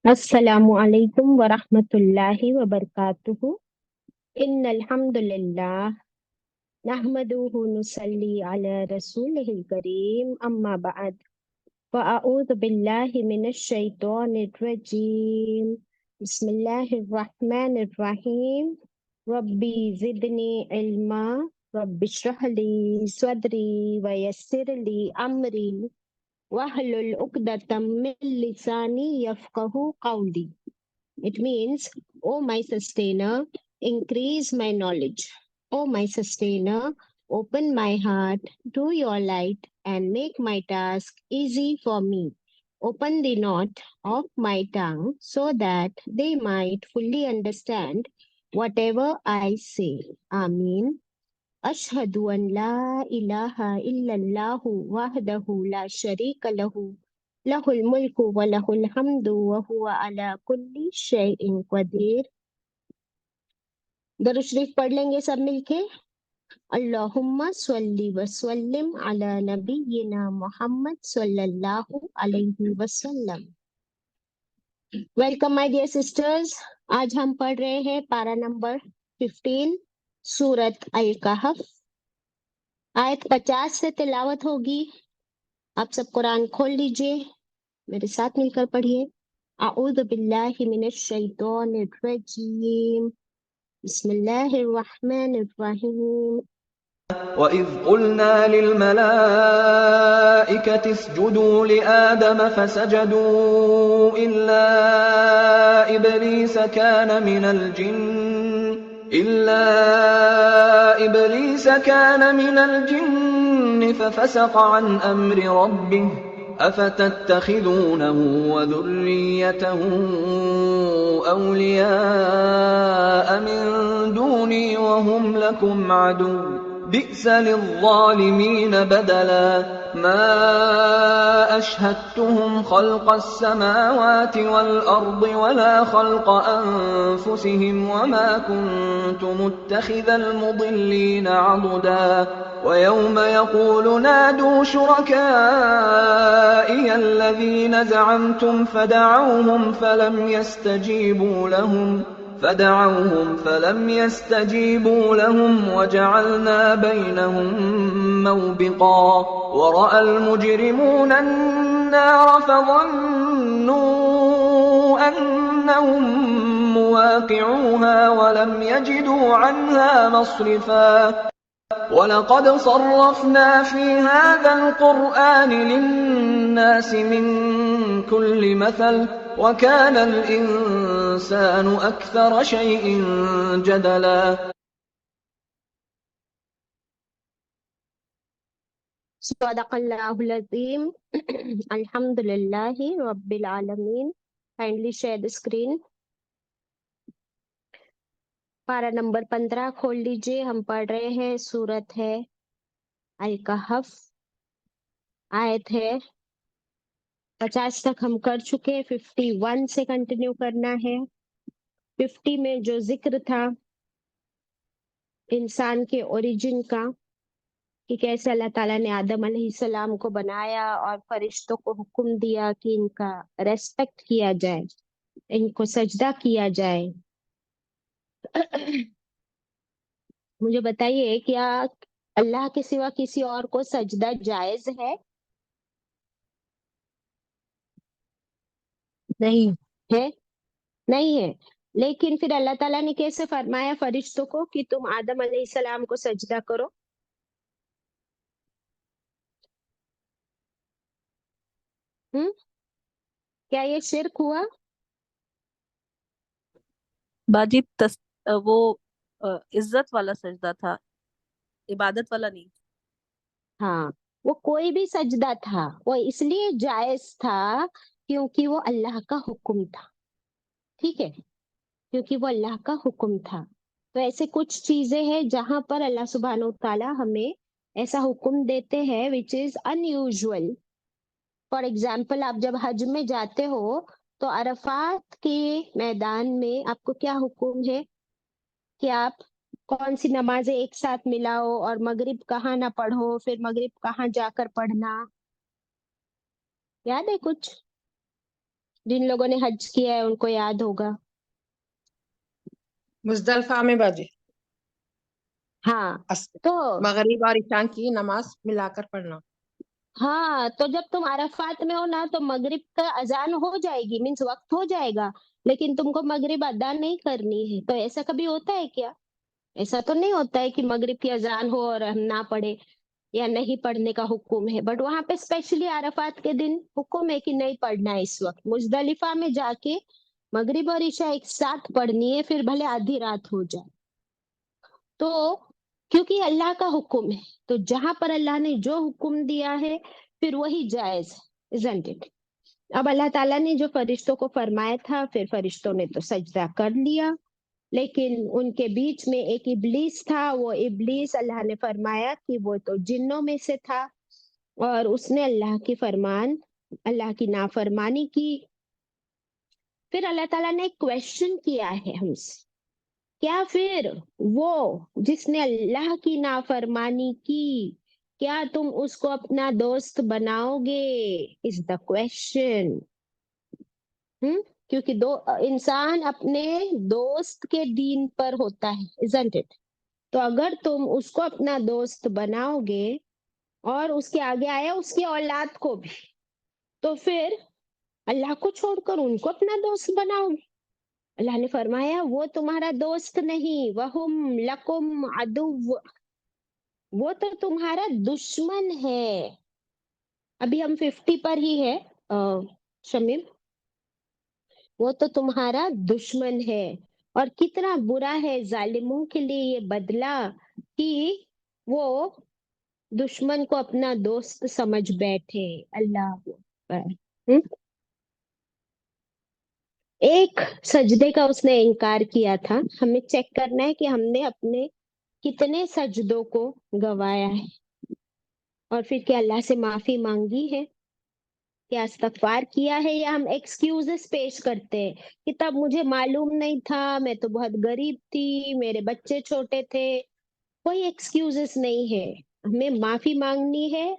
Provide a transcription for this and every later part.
अस्सलामु अलैकुम वरहमतुल्लाहि वबरकातुहू। इन्नल हम्दुलिल्लाह नहमदुहु नुसल्ली अला रसूलिहिल करीम अम्मा बअद फ़अऊज़ु बिल्लाहि मिनश शैतानिर रजीम। बिस्मिल्लाहिर रहमानिर रहीम। रब्बी ज़िदनी इल्मा रब्बि इश्रह ली सदरी व यस्सिर ली अमरी wahlul uqdatam min lisani yafqahu qawli. It means, O my sustainer, increase my knowledge. O my sustainer, open my heart to your light and make my task easy for me. Open the knot of my tongue so that they might fully understand whatever I say. Ameen. أشهد أن لا إله إلا الله وحده لا شريك له له الملك وله الحمد وهو على كل شيء قدير. दरूद शरीफ पढ़ लेंगे सब मिलके। अल्लाहुम्मा सल्ली वसल्लिम अला नबिय्यिना मुहम्मद सल्लल्लाहु अलैहि वसल्लम। Welcome my dear sisters. आज हम पढ़ रहे हैं पारा नंबर 15 सूरत अल कहफ। आयत 50 से तिलावत होगी। आप सब कुरान खोल लीजिए, मेरे साथ मिलकर पढ़िए। अऊज़ु बिल्लाहि मिनश शैतानिर रजीम। बिस्मिल्लाहिर रहमानिर रहीम। وَإِذْ قُلْنَا لِلْمَلَائِكَةِ اسْجُدُوا لِآدَمَ فَسَجَدُوا إِلَّا إِبْلِيسَ كَانَ مِنَ الْجِنِّ فَفَسَقَ عَنْ أَمْرِ رَبِّهِ أَفَتَتَّخِذُونَهُ وَذُرِّيَّتَهُ أَوْلِيَاءَ مِن دُونِي وَهُمْ لَكُمْ عَدُوٌّ بئس للظالمين بدلا ما أشهدتهم خلق السماوات والأرض ولا خلق أنفسهم وما كنت متخذ المضلين عضدا ويوم يقول نادوا شركائي الذين زعمتم فدعوهم فلم يستجيبوا لهم وجعلنا بينهم موبقا ورأى المجرمون النار فظنوا أنهم مواقعوها ولم يجدوا عنها مصرفا وَلَقَدْ صَرَّفْنَا فِي هَذَا الْقُرْآنِ لِلنَّاسِ مِنْ كُلِّ مَثَلٍ وَكَانَ الْإِنسَانُ أَكْثَرَ شَيْءٍ جَدَلًا. Sadaqallahul Azim. Alhamdulillahi Rabbil Alameen. Kindly share the screen. पारा नंबर 15 खोल लीजिए। हम पढ़ रहे हैं, सूरत है अल कहफ, आयत है 50 तक हम कर चुके। 51 से कंटिन्यू करना है। 50 में जो जिक्र था इंसान के ओरिजिन का, कि कैसे अल्लाह ताला ने आदम अलैहिस्सलाम को बनाया और फरिश्तों को हुक्म दिया कि इनका रेस्पेक्ट किया जाए, इनको सजदा किया जाए। मुझे बताइए, क्या अल्लाह के सिवा किसी और को सजदा जायज है? नहीं है? नहीं है। लेकिन फिर अल्लाह ताला ने कैसे फरमाया फरिश्तों को कि तुम आदम अलैहिस्सलाम को सजदा करो? क्या ये शिर्क हुआ? बाजी वो इज्जत वाला सजदा था, इबादत वाला नहीं। हाँ, वो कोई भी सजदा था, वो इसलिए जायज था क्योंकि वो अल्लाह का हुक्म था। ठीक है, क्योंकि वो अल्लाह का हुक्म था। तो ऐसे कुछ चीजें हैं जहां पर अल्लाह सुब्हानहू ताला हमें ऐसा हुक्म देते हैं which is unusual. For example, आप जब हज में जाते हो तो अरफात के मैदान में आपको क्या हुक्म है कि आप कौन सी नमाजें एक साथ मिलाओ और मगरिब कहाँ ना पढ़ो, फिर मगरिब कहाँ जाकर पढ़ना। याद है कुछ? जिन लोगों ने हज किया है उनको याद होगा। मुजदलिफा में बाजी हाँ तो मगरिब और इशा की नमाज मिलाकर पढ़ना। हाँ, तो जब तुम अरफात में हो ना तो मगरिब का अजान हो जाएगी, मीन्स वक्त हो जाएगा, लेकिन तुमको मगरिब अदा नहीं करनी है। तो ऐसा कभी होता है क्या? ऐसा तो नहीं होता है कि मगरिब की अजान हो और हम ना पढ़े, या नहीं पढ़ने का हुक्म है। बट वहां पे स्पेशली अरफात के दिन हुक्म है कि नहीं पढ़ना है इस वक्त। मुजदलिफा में जाके मगरिब और ईशा एक साथ पढ़नी है, फिर भले आधी रात हो जाए। तो क्योंकि अल्लाह का हुक्म है, तो जहां पर अल्लाह ने जो हुक्म दिया है फिर वही जायज है, isn't it? अब अल्लाह ताला ने जो फरिश्तों को फरमाया था, फिर फरिश्तों ने तो सजदा कर लिया, लेकिन उनके बीच में एक इब्लीस था। वो इब्लीस, अल्लाह ने फरमाया कि वो तो जिन्नों में से था, और उसने अल्लाह की नाफरमानी की। फिर अल्लाह ताला ने एक क्वेश्चन किया है हमसे, क्या फिर वो जिसने अल्लाह की नाफरमानी की, क्या तुम उसको अपना दोस्त बनाओगे? Is the question. क्योंकि दो इंसान अपने दोस्त के दीन पर होता है, isn't it? तो अगर तुम उसको अपना दोस्त बनाओगे और उसके आगे आया उसकी औलाद को भी, तो फिर अल्लाह को छोड़कर उनको अपना दोस्त बनाओगे? अल्लाह ने फरमाया वो तुम्हारा दोस्त नहीं, वहुम लकुम अदुव, वो तो तुम्हारा दुश्मन है। अभी हम 50 पर ही है शमीम। वो तो तुम्हारा दुश्मन है। और कितना बुरा है जालिमों के लिए ये बदला कि वो दुश्मन को अपना दोस्त समझ बैठे। अल्लाह अकबर। एक सजदे का उसने इनकार किया था। हमें चेक करना है कि हमने अपने कितने सजदों को गवाया है, और फिर क्या अल्लाह से माफी मांगी है, क्या इस्तगफार किया है, या हम एक्सक्यूजेस पेश करते हैं कि तब मुझे मालूम नहीं था, मैं तो बहुत गरीब थी, मेरे बच्चे छोटे थे। कोई एक्सक्यूजेस नहीं है, हमें माफी मांगनी है,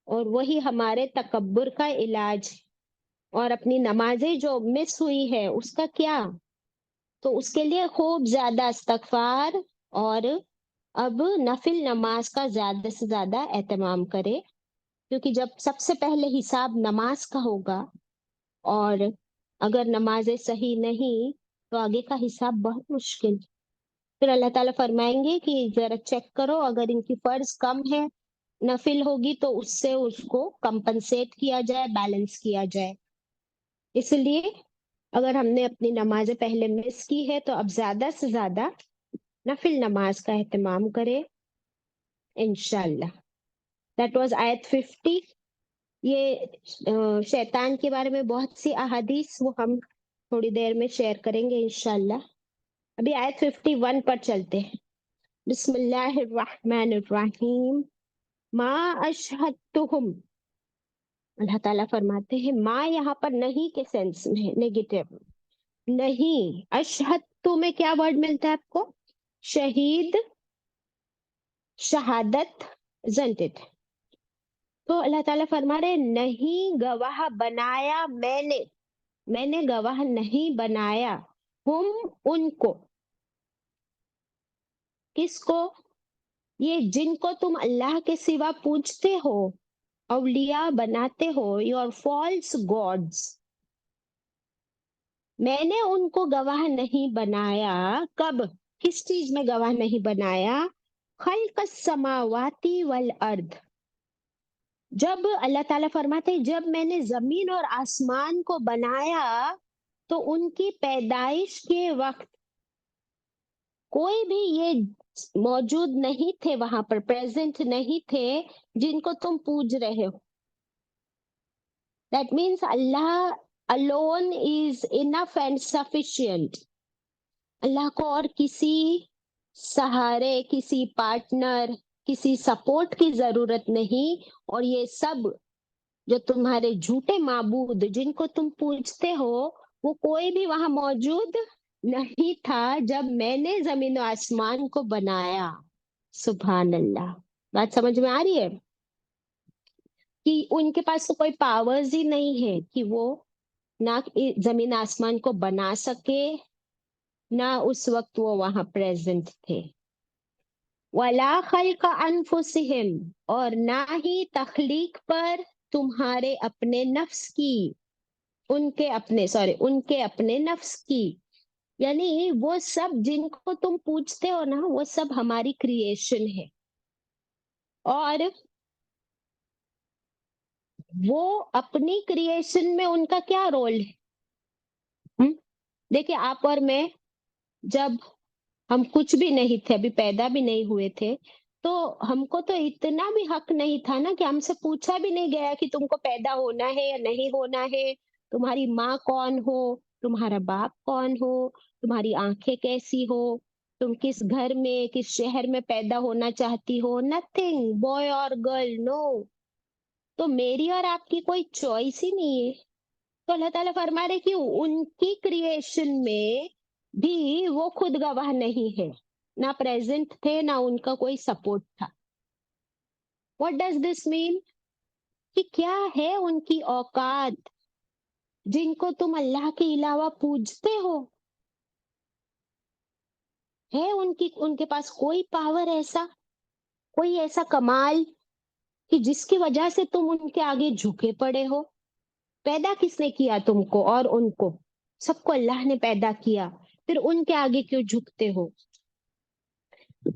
और वही हमारे तकब्बुर का इलाज है। और अपनी नमाजें जो मिस हुई है उसका क्या, तो उसके लिए खूब ज्यादा इस्तगफार, और अब नफिल नमाज का ज्यादा से ज्यादा एहतमाम करे, क्योंकि जब सबसे पहले हिसाब नमाज का होगा, और अगर नमाजें सही नहीं तो आगे का हिसाब बहुत मुश्किल। फिर अल्लाह ताला फरमाएंगे कि जरा चेक करो, अगर इनकी फर्ज कम है, नफिल होगी, तो उससे उसको कंपनसेट किया जाए, बैलेंस किया जाए। इसलिए अगर हमने अपनी नमाजें पहले मिस की है तो अब ज्यादा से ज्यादा नफिल नमाज का एहतमाम करें, इंशाल्लाह। दैट वाज आयत 50। ये शैतान के बारे में बहुत सी अहादीस वो हम थोड़ी देर में शेयर करेंगे इंशाल्लाह। अभी आयत 51 पर चलते हैं। बिस्मिल्लाहिर्रहमानिर्रहीम। मा अशहदतुहुम, अल्लाह ताला फरमाते हैं माँ यहाँ पर नहीं के सेंस में है, नेगेटिव नहीं। अशहदतु में क्या वर्ड मिलता है आपको? शहीद, शहादत, isn't it? तो अल्लाह ताला फरमा रहे नहीं गवाह बनाया मैंने गवाह नहीं बनाया, हम उनको, किसको? ये जिनको तुम अल्लाह के सिवा पूजते हो, अवलिया बनाते हो, योर फॉल्स गॉड्स, मैंने उनको गवाह नहीं बनाया। कब, किस चीज में गवाह नहीं बनाया? खल्क़स समावाती वल अर्द, जब अल्लाह ताला फरमाते हैं जब मैंने जमीन और आसमान को बनाया, तो उनकी पैदाइश के वक्त कोई भी ये मौजूद नहीं थे, वहां पर प्रेजेंट नहीं थे जिनको तुम पूज रहे हो। That means Allah alone is enough and sufficient. अल्लाह को और किसी सहारे, किसी पार्टनर, किसी सपोर्ट की जरूरत नहीं। और ये सब जो तुम्हारे झूठे माबूद जिनको तुम पूजते हो, वो कोई भी वहां मौजूद नहीं था जब मैंने जमीन और आसमान को बनाया। सुभान अल्लाह। बात समझ में आ रही है कि उनके पास तो कोई पावर्स ही नहीं है कि वो ना जमीन आसमान को बना सके, ना उस वक्त वो वहां प्रेजेंट थे। वला खल्क अनफुसिहिम, और ना ही तखलीक पर तुम्हारे अपने नफ्स की, उनके अपने नफ्स की। यानी वो सब जिनको तुम पूछते हो ना, वो सब हमारी क्रिएशन है। और वो अपनी क्रिएशन में उनका क्या रोल है? देखिए, आप और मैं जब हम कुछ भी नहीं थे, अभी पैदा भी नहीं हुए थे, तो हमको तो इतना भी हक नहीं था ना कि हमसे पूछा भी नहीं गया कि तुमको पैदा होना है या नहीं होना है, तुम्हारी माँ कौन हो, तुम्हारा बाप कौन हो, तुम्हारी आंखें कैसी हो, तुम किस घर में, किस शहर में पैदा होना चाहती हो, नथिंग, बॉय और गर्ल, नो। तो मेरी और आपकी कोई चॉइस ही नहीं है। तो अल्लाह ताला फरमा रहे कि उनकी क्रिएशन में भी वो खुद गवाह नहीं है, ना प्रेजेंट थे, ना उनका कोई सपोर्ट था। What does this mean? कि क्या है उनकी औकात जिनको तुम अल्लाह के अलावा पूजते हो? है उनके पास कोई पावर ऐसा, कोई ऐसा कमाल कि जिसकी वजह से तुम उनके आगे झुके पड़े हो? पैदा किसने किया तुमको और उनको? सबको अल्लाह ने पैदा किया, फिर उनके आगे क्यों झुकते हो?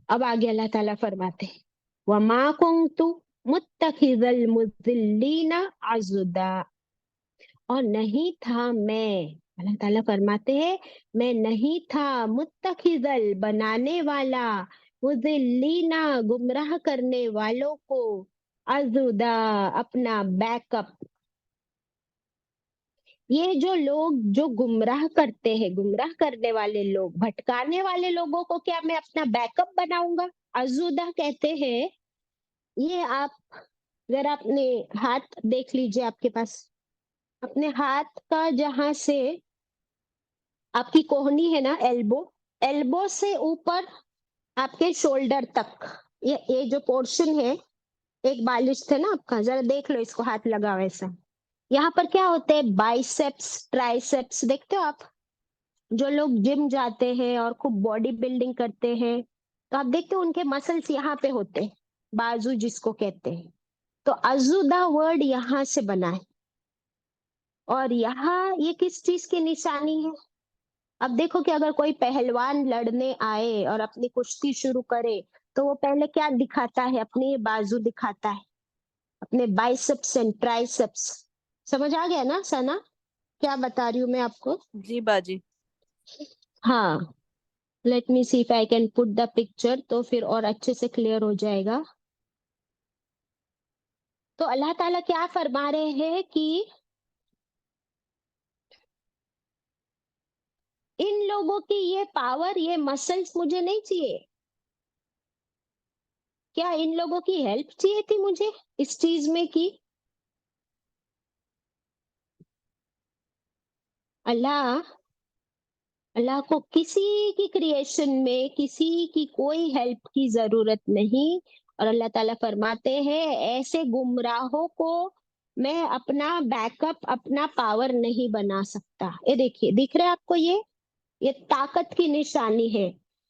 अब आगे अल्लाह ताला फरमाते हैं, वमा कुन्तु मुत्तखिज़ल मुज़िल्लीना अज़ुदा, और नहीं था मैं, अल्लाह ताला फरमाते हैं, मैं नहीं था मुत्तखिज़ल, बनाने वाला, मुज़िल्लीना, गुमराह करने वालों को, अज़ुदा, अपना बैकअप। ये जो लोग जो गुमराह करते हैं, गुमराह करने वाले लोग, भटकाने वाले लोगों को क्या मैं अपना बैकअप बनाऊंगा? अजूदा कहते हैं, ये आप जरा अपने हाथ देख लीजिए, आपके पास अपने हाथ का जहां से आपकी कोहनी है ना, एल्बो, एल्बो से ऊपर आपके शोल्डर तक, ये जो पोर्शन है, एक बालिश थे ना आपका, जरा देख लो, इसको हाथ लगाओ ऐसा। यहाँ पर क्या होते हैं? बाइसेप्स, ट्राइसेप्स, देखते हो आप? जो लोग जिम जाते हैं और खूब बॉडी बिल्डिंग करते हैं, तो आप देखते हो उनके मसल्स यहाँ पे होते हैं, बाजू जिसको कहते हैं। तो अजुदा वर्ड यहाँ से बना है, और यहाँ ये किस चीज की निशानी है? अब देखो कि अगर कोई पहलवान लड़ने आए और अपनी कुश्ती शुरू करे, तो वो पहले क्या दिखाता है? अपनी बाजू दिखाता है, अपने बाइसेप्स एंड ट्राइसेप्स। समझ आ गया ना सना, क्या बता रही हूँ मैं आपको? जी बाजी। हाँ, let me see if I can put the picture, तो फिर और अच्छे से क्लियर हो जाएगा। तो अल्लाह ताला क्या फरमा रहे हैं कि इन लोगों की ये पावर, ये मसल्स मुझे नहीं चाहिए। क्या इन लोगों की हेल्प चाहिए थी मुझे इस चीज में कि अल्लाह अल्लाह को किसी की क्रिएशन में किसी की कोई हेल्प की जरूरत नहीं। और अल्लाह ताला फरमाते हैं, ऐसे गुमराहों को मैं अपना बैकअप, अपना पावर नहीं बना सकता। ये देखिए, दिख रहा है आपको? ये ताकत की निशानी है।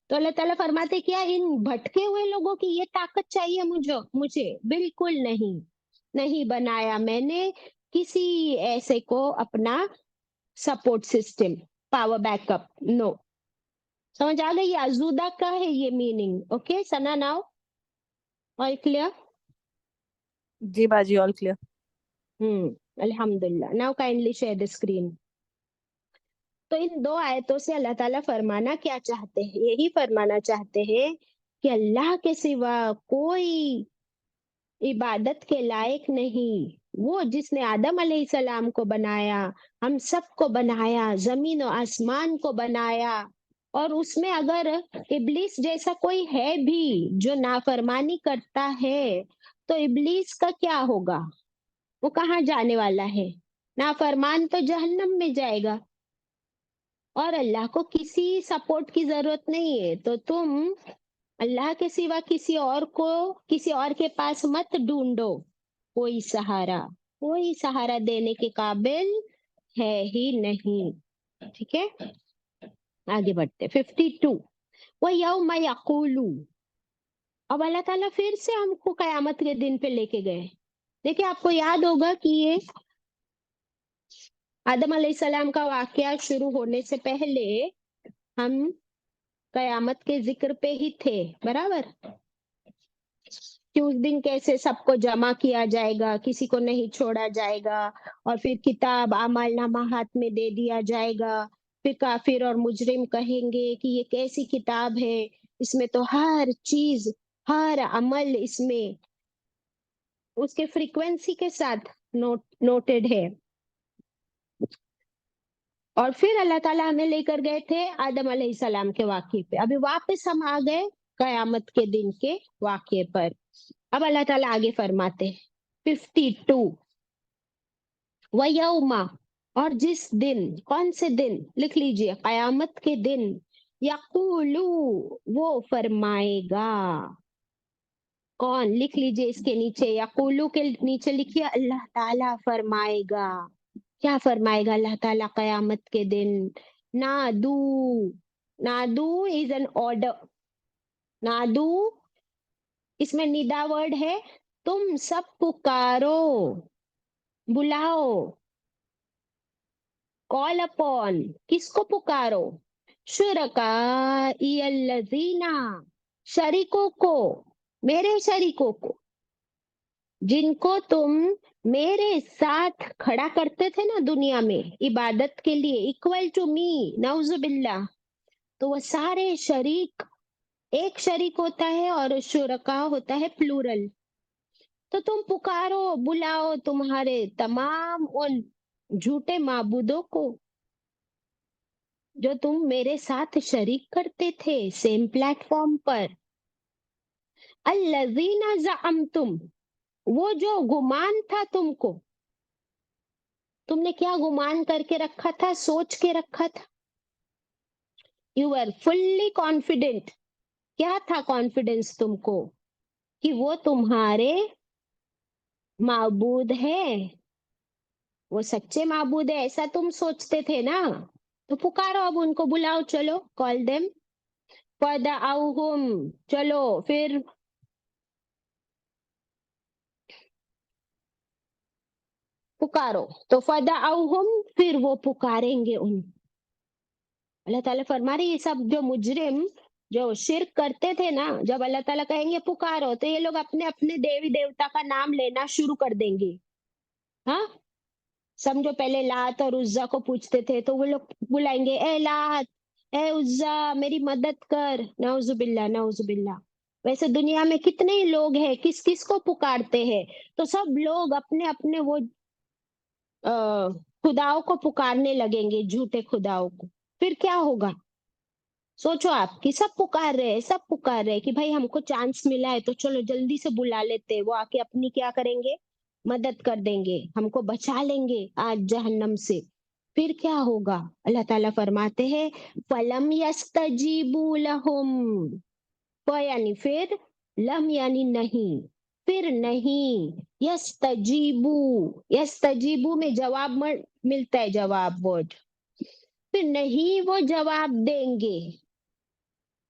तो अल्लाह ताला फरमाते, क्या इन भटके हुए लोगों की ये ताकत चाहिए मुझे? मुझे बिल्कुल नहीं, नहीं बनाया मैंने किसी ऐसे को अपना support system, power backup, no. समझ आ गई? अजूदा का है ये meaning. Okay Sana, now all clear? जी बाजी, ऑल क्लियर। अल्हम्दुलिल्लाह। Now kindly share the screen. तो इन दो आयतों से अल्लाह ताला फरमाना क्या चाहते हैं? यही फरमाना चाहते हैं कि अल्लाह के सिवा कोई इबादत के लायक नहीं। वो जिसने आदम अलैहिस्सलाम को बनाया, हम सबको बनाया, जमीन और आसमान को बनाया, और उसमें अगर इब्लीस जैसा कोई है भी जो नाफरमानी करता है, तो इब्लीस का क्या होगा? वो कहाँ जाने वाला है? नाफरमान तो जहन्नम में जाएगा। और अल्लाह को किसी सपोर्ट की जरूरत नहीं है। तो तुम अल्लाह के सिवा किसी और के पास मत ढूंढो कोई सहारा। कोई सहारा देने के काबिल है ही नहीं। ठीक है, आगे बढ़ते। 52 वो यौम यकूलू। अब अल्लाह ताला फिर से हमको कयामत के दिन पे लेके गए। देखिए, आपको याद होगा कि ये आदम अलैहिस्सलाम का वाकया शुरू होने से पहले हम कयामत के जिक्र पे ही थे, बराबर, कि उस दिन कैसे सबको जमा किया जाएगा, किसी को नहीं छोड़ा जाएगा, और फिर किताब अमल नामा हाथ में दे दिया जाएगा। फिर काफिर और मुजरिम कहेंगे कि ये कैसी किताब है, इसमें तो हर चीज, हर अमल इसमें उसके फ्रीक्वेंसी के साथ नोटेड है। और फिर अल्लाह ताला हमें लेकर गए थे आदम अलैहिस्सलाम के वाक़े पे। अभी वापस हम आ गए कयामत के दिन के वाक़े पर। अब अल्लाह ताला आगे फरमाते 52 वयौमा, और जिस दिन, कौन से दिन, लिख लीजिए, कयामत के दिन, यकूलू, वो फरमाएगा। कौन, लिख लीजिए इसके नीचे, यकूलू के नीचे लिखिए अल्लाह ताला फरमाएगा। क्या फरमाएगा अल्लाह ताला कयामत के दिन? Nadu, Nadu is an order. Nadu, इसमें निदा वर्ड है। तुम सब पुकारो, बुलाओ, कॉल अपॉन, किसको पुकारो? शुरका इयल्लज़ीना, शरीकों को, मेरे शरीकों को, जिनको तुम मेरे साथ खड़ा करते थे ना दुनिया में इबादत के लिए, इक्वल टू मी, नौजुबिल्लाह। तो वो सारे शरीक, एक शरीक होता है और शुरका होता है प्लूरल। तो तुम पुकारो, बुलाओ तुम्हारे तमाम उन झूठे माबूदों को जो तुम मेरे साथ शरीक करते थे सेम प्लेटफॉर्म पर। अल्लज़ीना ज़अमतुम, वो जो गुमान था तुमको, तुमने क्या गुमान करके रखा था, सोच के रखा था? You are fully confident. क्या था कॉन्फिडेंस तुमको? कि वो तुम्हारे माबूद है, वो सच्चे माबूद है, ऐसा तुम सोचते थे ना। तो पुकारो, अब उनको बुलाओ, चलो, कॉल देम, फदअउहुम, चलो फिर पुकारो। तो फदअउहुम, फिर वो पुकारेंगे उन। अल्लाह ताला फरमा रही, ये सब जो मुजरिम जो शिर्क करते थे ना, जब अल्लाह ताला कहेंगे पुकारो, तो ये लोग अपने अपने देवी देवता का नाम लेना शुरू कर देंगे। हाँ, समझो पहले लात और उज्जा को पूछते थे, तो वो लोग बुलाएंगे, ए लात, ए उज्जा, मेरी मदद कर। नौजुबिल्ला, नौजुबिल्ला। वैसे दुनिया में कितने ही लोग हैं, किस किस को पुकारते हैं? तो सब लोग अपने अपने वो खुदाओं को पुकारने लगेंगे, झूठे खुदाओं को। फिर क्या होगा? सोचो आप, कि सब पुकार रहे हैं, सब पुकार रहे हैं कि भाई हमको चांस मिला है तो चलो जल्दी से बुला लेते हैं। वो आके अपनी क्या करेंगे? मदद कर देंगे, हमको बचा लेंगे आज जहन्नम से। फिर क्या होगा? अल्लाह ताला फरमाते हैं फलम यस्तजीबू लहुम, फ यानी फिर, लम यानी नहीं, फिर नहीं, यस्तजीबू, यस्तजीबू में जवाब मिलता है, जवाब वर्ड। फिर नहीं वो जवाब देंगे,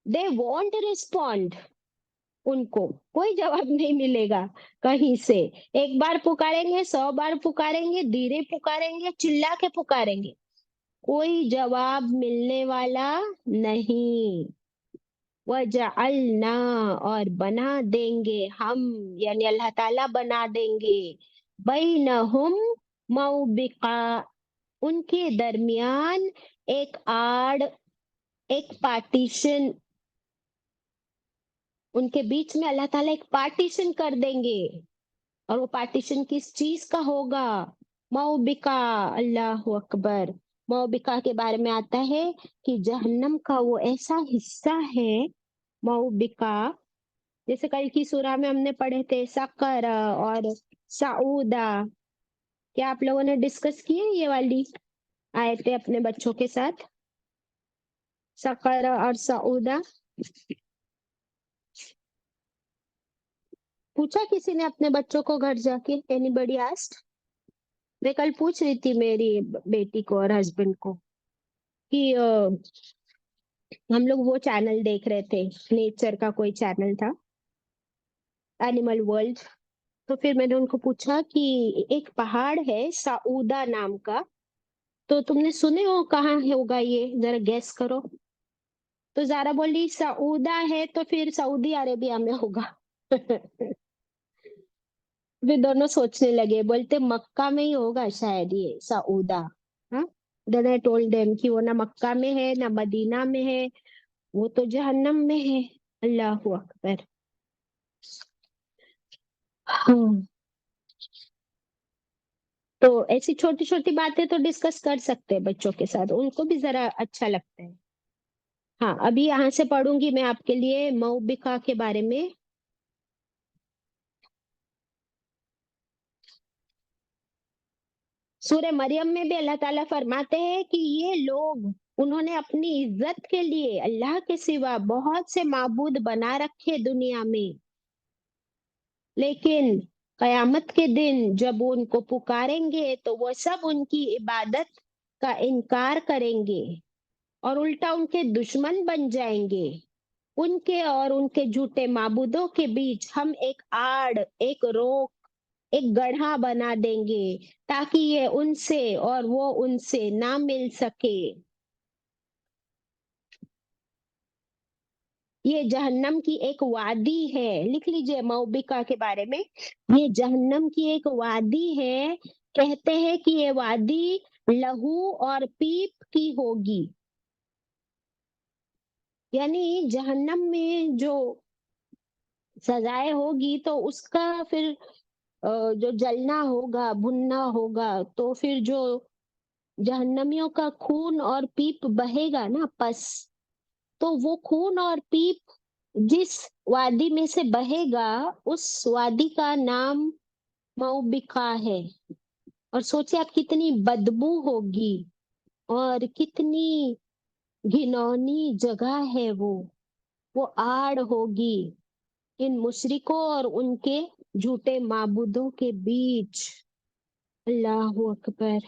दे वॉन्ट रिस्पॉन्ड, उनको कोई जवाब नहीं मिलेगा कहीं से। एक बार पुकारेंगे, 100 बार पुकारेंगे, धीरे पुकारेंगे, चिल्ला के पुकारेंगे, कोई जवाब मिलने वाला नहीं। वजअलना, और बना देंगे हम, यानी अल्लाह ताला बना देंगे, बैनहुम मौबिका, उनके दरमियान एक आड़, एक पार्टीशन, उनके बीच में अल्लाह ताला एक पार्टीशन कर देंगे। और वो पार्टीशन किस चीज का होगा? मौबिका, अल्लाह अकबर। मौबिका के बारे में आता है कि जहन्नम का वो ऐसा हिस्सा है, मौबिका, जैसे कल की सूरा में हमने पढ़े थे सकर और साउदा। क्या आप लोगों ने डिस्कस किए ये वाली आयतें अपने बच्चों के साथ? सकर और साउदा पूछा किसी ने अपने बच्चों को घर जाके? Anybody asked? میں کل پوچھ رہی تھی میری بیٹی کو اور ہسبینڈ کو کہ ہم لوگ وہ چینل دیکھ رہے تھے، نیچر کا کوئی چینل تھا، اینیمل ورلڈ. تو پھر میں نے ان کو پوچھا کہ ایک پہاڑ ہے سعودہ نام کا، تو تم نے سنے ہو کہاں ہوگا یہ، ذرا گیس کرو. تو زارا بولی سعودہ ہے تو پھر سعودی عربیہ میں ہوگا. پھر دونوں سوچنے لگے، بولتے مکہ میں ہی ہوگا شاید یہ سعودہ. دین آئی ٹولڈ دیم کہ وہ نہ مکہ میں ہے نہ مدینہ میں ہے، وہ تو جہنم میں ہے. اللہ اکبر. تو ایسی چھوٹی چھوٹی باتیں تو ڈسکس کر سکتے ہیں بچوں کے ساتھ، ان کو بھی ذرا اچھا لگتا ہے. ہاں ابھی یہاں سے پڑھوں گی میں آپ کے لیے موبقہ کے بارے میں. سورہ مریم میں بھی اللہ تعالیٰ فرماتے ہیں کہ یہ لوگ، انہوں نے اپنی عزت کے لیے اللہ کے سوا بہت سے معبود بنا رکھے دنیا میں، لیکن قیامت کے دن جب ان کو پکاریں گے تو وہ سب ان کی عبادت کا انکار کریں گے اور الٹا ان کے دشمن بن جائیں گے. ان کے اور ان کے جھوٹے معبودوں کے بیچ ہم ایک آڑ، ایک روک، ایک گڑھا بنا دیں گے تاکہ یہ ان سے اور وہ ان سے نہ مل سکے. یہ جہنم کی ایک وادی ہے، لکھ لیجئے موبقہ کے بارے میں، یہ جہنم کی ایک وادی ہے. کہتے ہیں کہ یہ وادی لہو اور پیپ کی ہوگی، یعنی جہنم میں جو سزائے ہوگی تو اس کا پھر جو جلنا ہوگا، بھننا ہوگا، تو پھر جو جہنمیوں کا خون اور پیپ بہے گا نا پس، تو وہ خون اور پیپ جس وادی میں سے بہے گا اس وادی کا نام موبقہ ہے. اور سوچے آپ کتنی بدبو ہوگی اور کتنی گھنونی جگہ ہے، وہ آڑ ہوگی ان مشرکوں اور ان کے جھوٹے معبودوں کے بیچ. اللہ اکبر.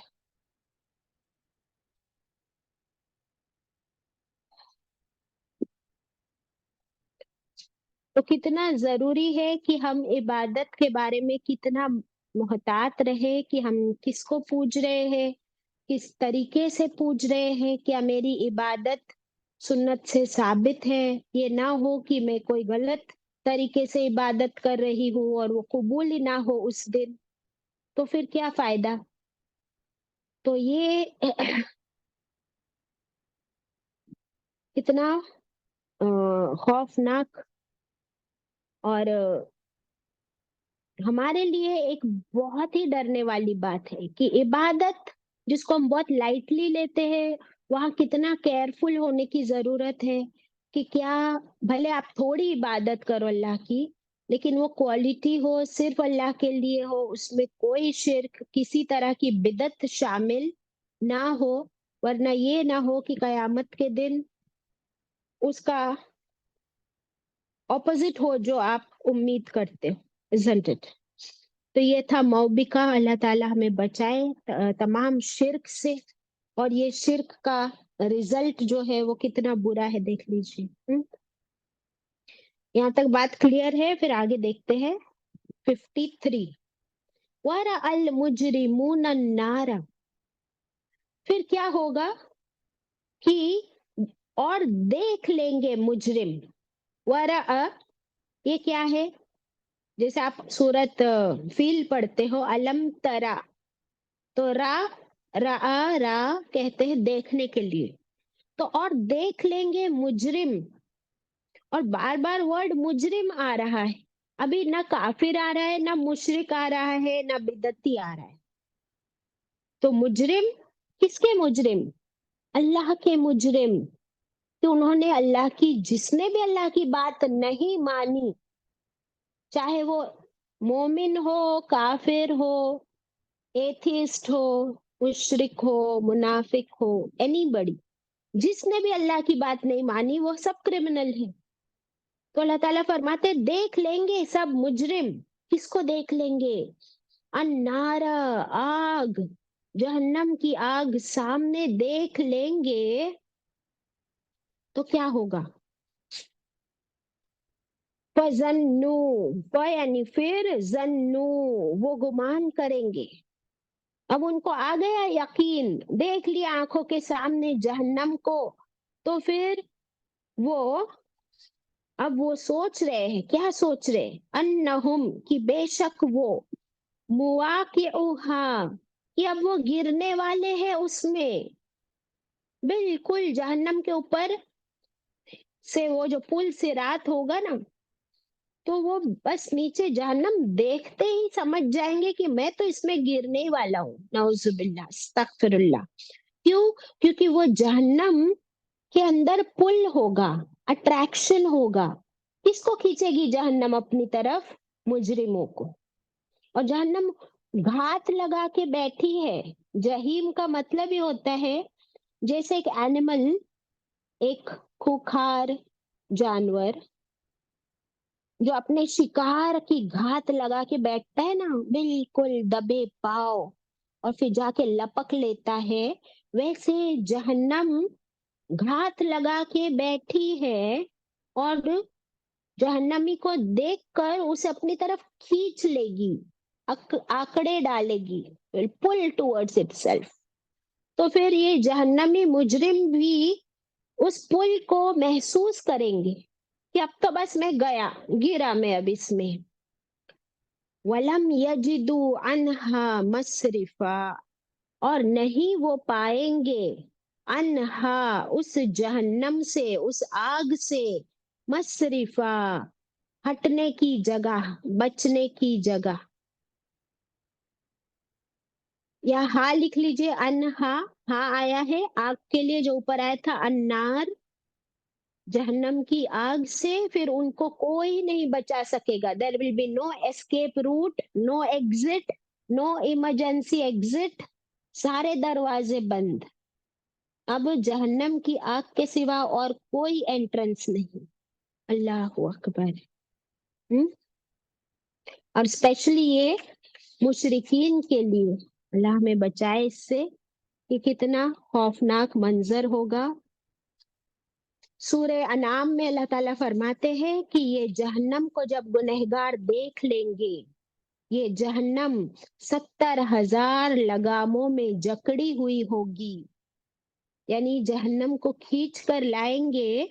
تو کتنا ضروری ہے کہ ہم عبادت کے بارے میں کتنا محتاط رہے کہ ہم کس کو پوج رہے ہیں، کس طریقے سے پوج رہے ہیں، کیا میری عبادت سنت سے ثابت ہے. یہ نہ ہو کہ میں کوئی غلط طریقے سے عبادت کر رہی ہوں اور وہ قبول ہی نہ ہو اس دن، تو پھر کیا فائدہ. تو یہ اتنا خوفناک اور ہمارے لیے ایک بہت ہی ڈرنے والی بات ہے کہ عبادت جس کو ہم بہت لائٹلی لیتے ہیں، وہاں کتنا کیئرفل ہونے کی ضرورت ہے کہ کیا بھلے آپ تھوڑی عبادت کرو اللہ کی، لیکن وہ کوالٹی ہو، صرف اللہ کے لیے ہو، اس میں کوئی شرک، کسی طرح کی بدعت شامل نہ ہو، ورنہ یہ نہ ہو کہ قیامت کے دن اس کا اپوزٹ ہو جو آپ امید کرتے ہو. isn't it؟ تو یہ تھا موبقہ. اللہ تعالیٰ ہمیں بچائے تمام شرک سے، اور یہ شرک کا رزلٹ جو ہے وہ کتنا برا ہے دیکھ لیجیے. یہاں تک بات کلیئر ہے؟ پھر آگے دیکھتے ہیں 53. وَرَأَ الْمُجْرِمُونَ النَّارَ. پھر کیا ہوگا کہ اور دیکھ لیں گے مجرم. وَرَأَ یہ کیا ہے؟ جیسے آپ سورت فیل پڑھتے ہو، علم ترا، تو را کہتے ہیں دیکھنے کے لیے. تو اور دیکھ لیں گے مجرم، اور بار بار ورڈ مجرم آ رہا ہے. ابھی نہ کافر آ رہا ہے، نہ مشرک آ رہا ہے، نہ بدعتی آ رہا ہے. تو مجرم کس کے مجرم؟ اللہ کے مجرم. کہ انہوں نے اللہ کی، جس نے بھی اللہ کی بات نہیں مانی، چاہے وہ مومن ہو، کافر ہو، ایتھیسٹ ہو، مشرک ہو، منافق ہو، اینی بڑی، جس نے بھی اللہ کی بات نہیں مانی وہ سب کرمنل ہے. تو اللہ تعالیٰ فرماتے دیکھ لیں گے سب مجرم. کس کو دیکھ لیں گے؟ अन्नार, आग, जहन्नम की आग सामने देख लेंगे तो क्या होगा? फजन्नु, यानी फिर जन्नु, वो गुमान करेंगे। अब उनको आ गया यकीन, देख लिया आंखों के सामने जहन्नम को, तो फिर वो अब वो सोच रहे हैं, क्या सोच रहे? अन्नहुम, कि बेशक वो, मुवाकिउहा, कि अब वो गिरने वाले हैं उसमें, बिल्कुल जहन्नम के ऊपर से वो जो पुल से रात होगा ना, तो वो बस नीचे जहन्नम देखते ही समझ जाएंगे कि मैं तो इसमें गिरने ही वाला हूँ। नौजुबिल्लाह, अस्तगफिरुल्लाह। क्यों? क्योंकि वो जहन्नम के अंदर पुल होगा, अट्रैक्शन होगा। किसको खींचेगी जहन्नम अपनी तरफ? मुजरिमों को। और जहन्नम घात लगा के बैठी है। जहीम का मतलब ये होता है जैसे एक एनिमल, एक खूंखार जानवर जो अपने शिकार की घात लगा के बैठता है ना, बिल्कुल दबे पाव, और फिर जाके लपक लेता है, वैसे जहन्नम घात लगा के बैठी है और जहन्नमी को देखकर उसे अपनी तरफ खींच लेगी, आंकड़े डालेगी, पुल टुवर्ड्स इटसेल्फ। तो फिर ये जहन्नमी मुजरिम भी उस पुल को महसूस करेंगे कि अब तो बस मैं गया, गिरा मैं अब इसमें। वलम यजिदु अनहा मसरिफा, और नहीं वो पाएंगे अनहा, उस जहन्नम से, उस आग से, मसरिफा, हटने की जगह, बचने की जगह। या हा लिख लीजिए, अनहा, हा आया है आग के लिए, जो ऊपर आया था अन्नार, जहन्नम की आग से फिर उनको कोई नहीं बचा सकेगा। There will be no escape route, no exit, no emergency exit, सारे दरवाजे बंद। अब जहन्नम की आग के सिवा और कोई एंट्रेंस नहीं। अल्लाह अकबर। और स्पेशली ये मुशरिकीन के लिए, अल्लाह हमें बचाए इससे, कि कितना खौफनाक मंजर होगा। सूरे अनाम में अल्लाह ताला फरमाते हैं कि ये जहन्नम को जब गुनहगार देख लेंगे, ये जहन्नम 70,000 लगामों में जकड़ी हुई होगी। यानी जहन्नम को खींच कर लाएंगे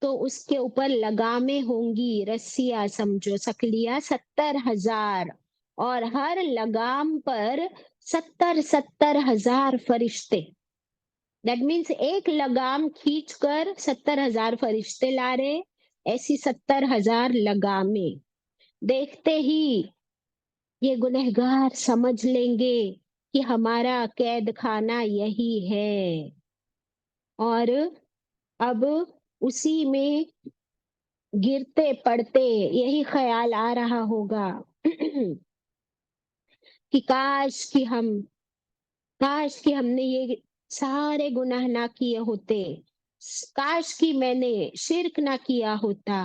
तो उसके ऊपर लगामें होंगी, रस्सियां समझो, सकलियां 70,000, और हर लगाम पर 70,000 फरिश्ते। दैट मीन्स एक लगाम खींच कर 70,000 फरिश्ते ला रहे, ऐसी 70,000 लगामें। देखते ही ये गुनहगार समझ लेंगे कि हमारा कैद खाना यही है, और अब उसी में गिरते पड़ते यही ख्याल आ रहा होगा कि काश कि हमने ये सारे गुनाह ना किए होते, काश कि मैंने शिर्क ना किया होता,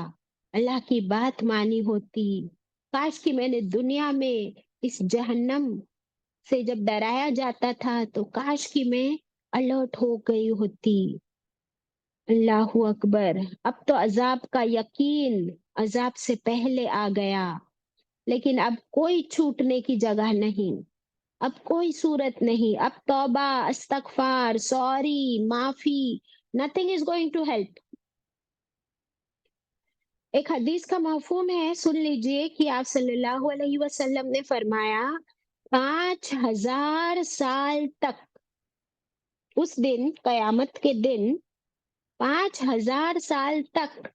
अल्लाह की बात मानी होती, काश कि मैंने दुनिया में इस जहन्नम से जब डराया जाता था तो काश कि मैं अलर्ट हो गई होती। अल्लाह अकबर। अब तो अजाब का यकीन अजाब से पहले आ गया, लेकिन अब कोई छूटने की जगह नहीं, अब कोई सूरत नहीं। अब तौबा, अस्तगफार, सॉरी, माफी, nothing is going to help. एक हदीस का मफहूम है, सुन लीजिए, कि आप सल्लल्लाहु अलैहि वसल्लम ने फरमाया 5,000 साल तक, उस दिन, कयामत के दिन, 5,000 साल तक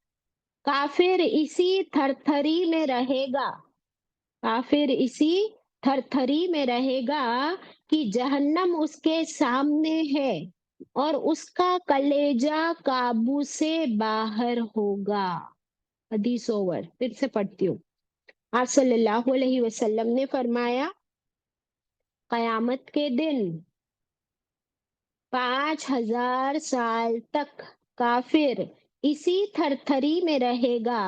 काफिर इसी थरथरी में रहेगा, काफिर इसी थरथरी में रहेगा कि जहन्नम उसके सामने है और उसका कलेजा काबू से बाहर होगा। हदीस ओवर। फिर से पढ़ती हूँ। आप सल्लल्लाहु अलैहि वसल्लम ने फरमाया, कयामत के दिन 5,000 साल तक काफिर इसी थरथरी में रहेगा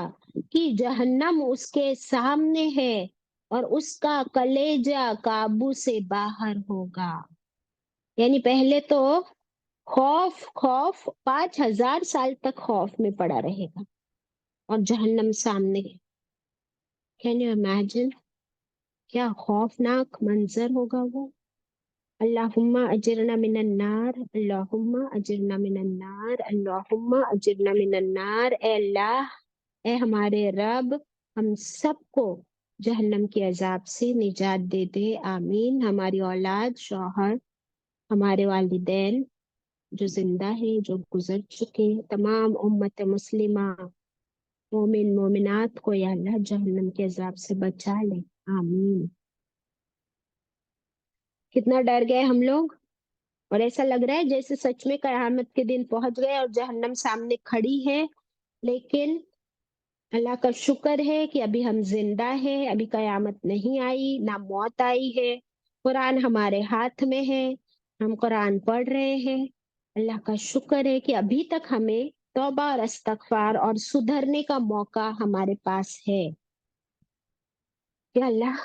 कि जहन्नम उसके सामने है اور اس کا کلیجہ قابو سے باہر ہوگا. یعنی پہلے تو خوف 5,000 سال تک خوف میں پڑا رہے گا اور جہنم سامنے. کین یو امیجن کیا خوفناک منظر ہوگا وہ. اللہم اجرنا من النار، اللہم اجرنا من النار، اللہم اجرنا من النار. اے اللہ، اے ہمارے رب، ہم سب کو جہنم کے عذاب سے نجات دے دے. آمین. ہماری اولاد، شوہر، ہمارے والدین جو زندہ ہیں، جو گزر چکے، تمام امت مسلمہ مومن مومنات کو یا اللہ جہنم کے عذاب سے بچا لے. آمین. کتنا ڈر گئے ہم لوگ، اور ایسا لگ رہا ہے جیسے سچ میں قیامت کے دن پہنچ گئے اور جہنم سامنے کھڑی ہے. لیکن اللہ کا شکر ہے کہ ابھی ہم زندہ ہیں، ابھی قیامت نہیں آئی، نہ موت آئی ہے. قرآن ہمارے ہاتھ میں ہے، ہم قرآن پڑھ رہے ہیں. اللہ کا شکر ہے کہ ابھی تک ہمیں توبہ اور استغفار اور سدھرنے کا موقع ہمارے پاس ہے. کہ اللہ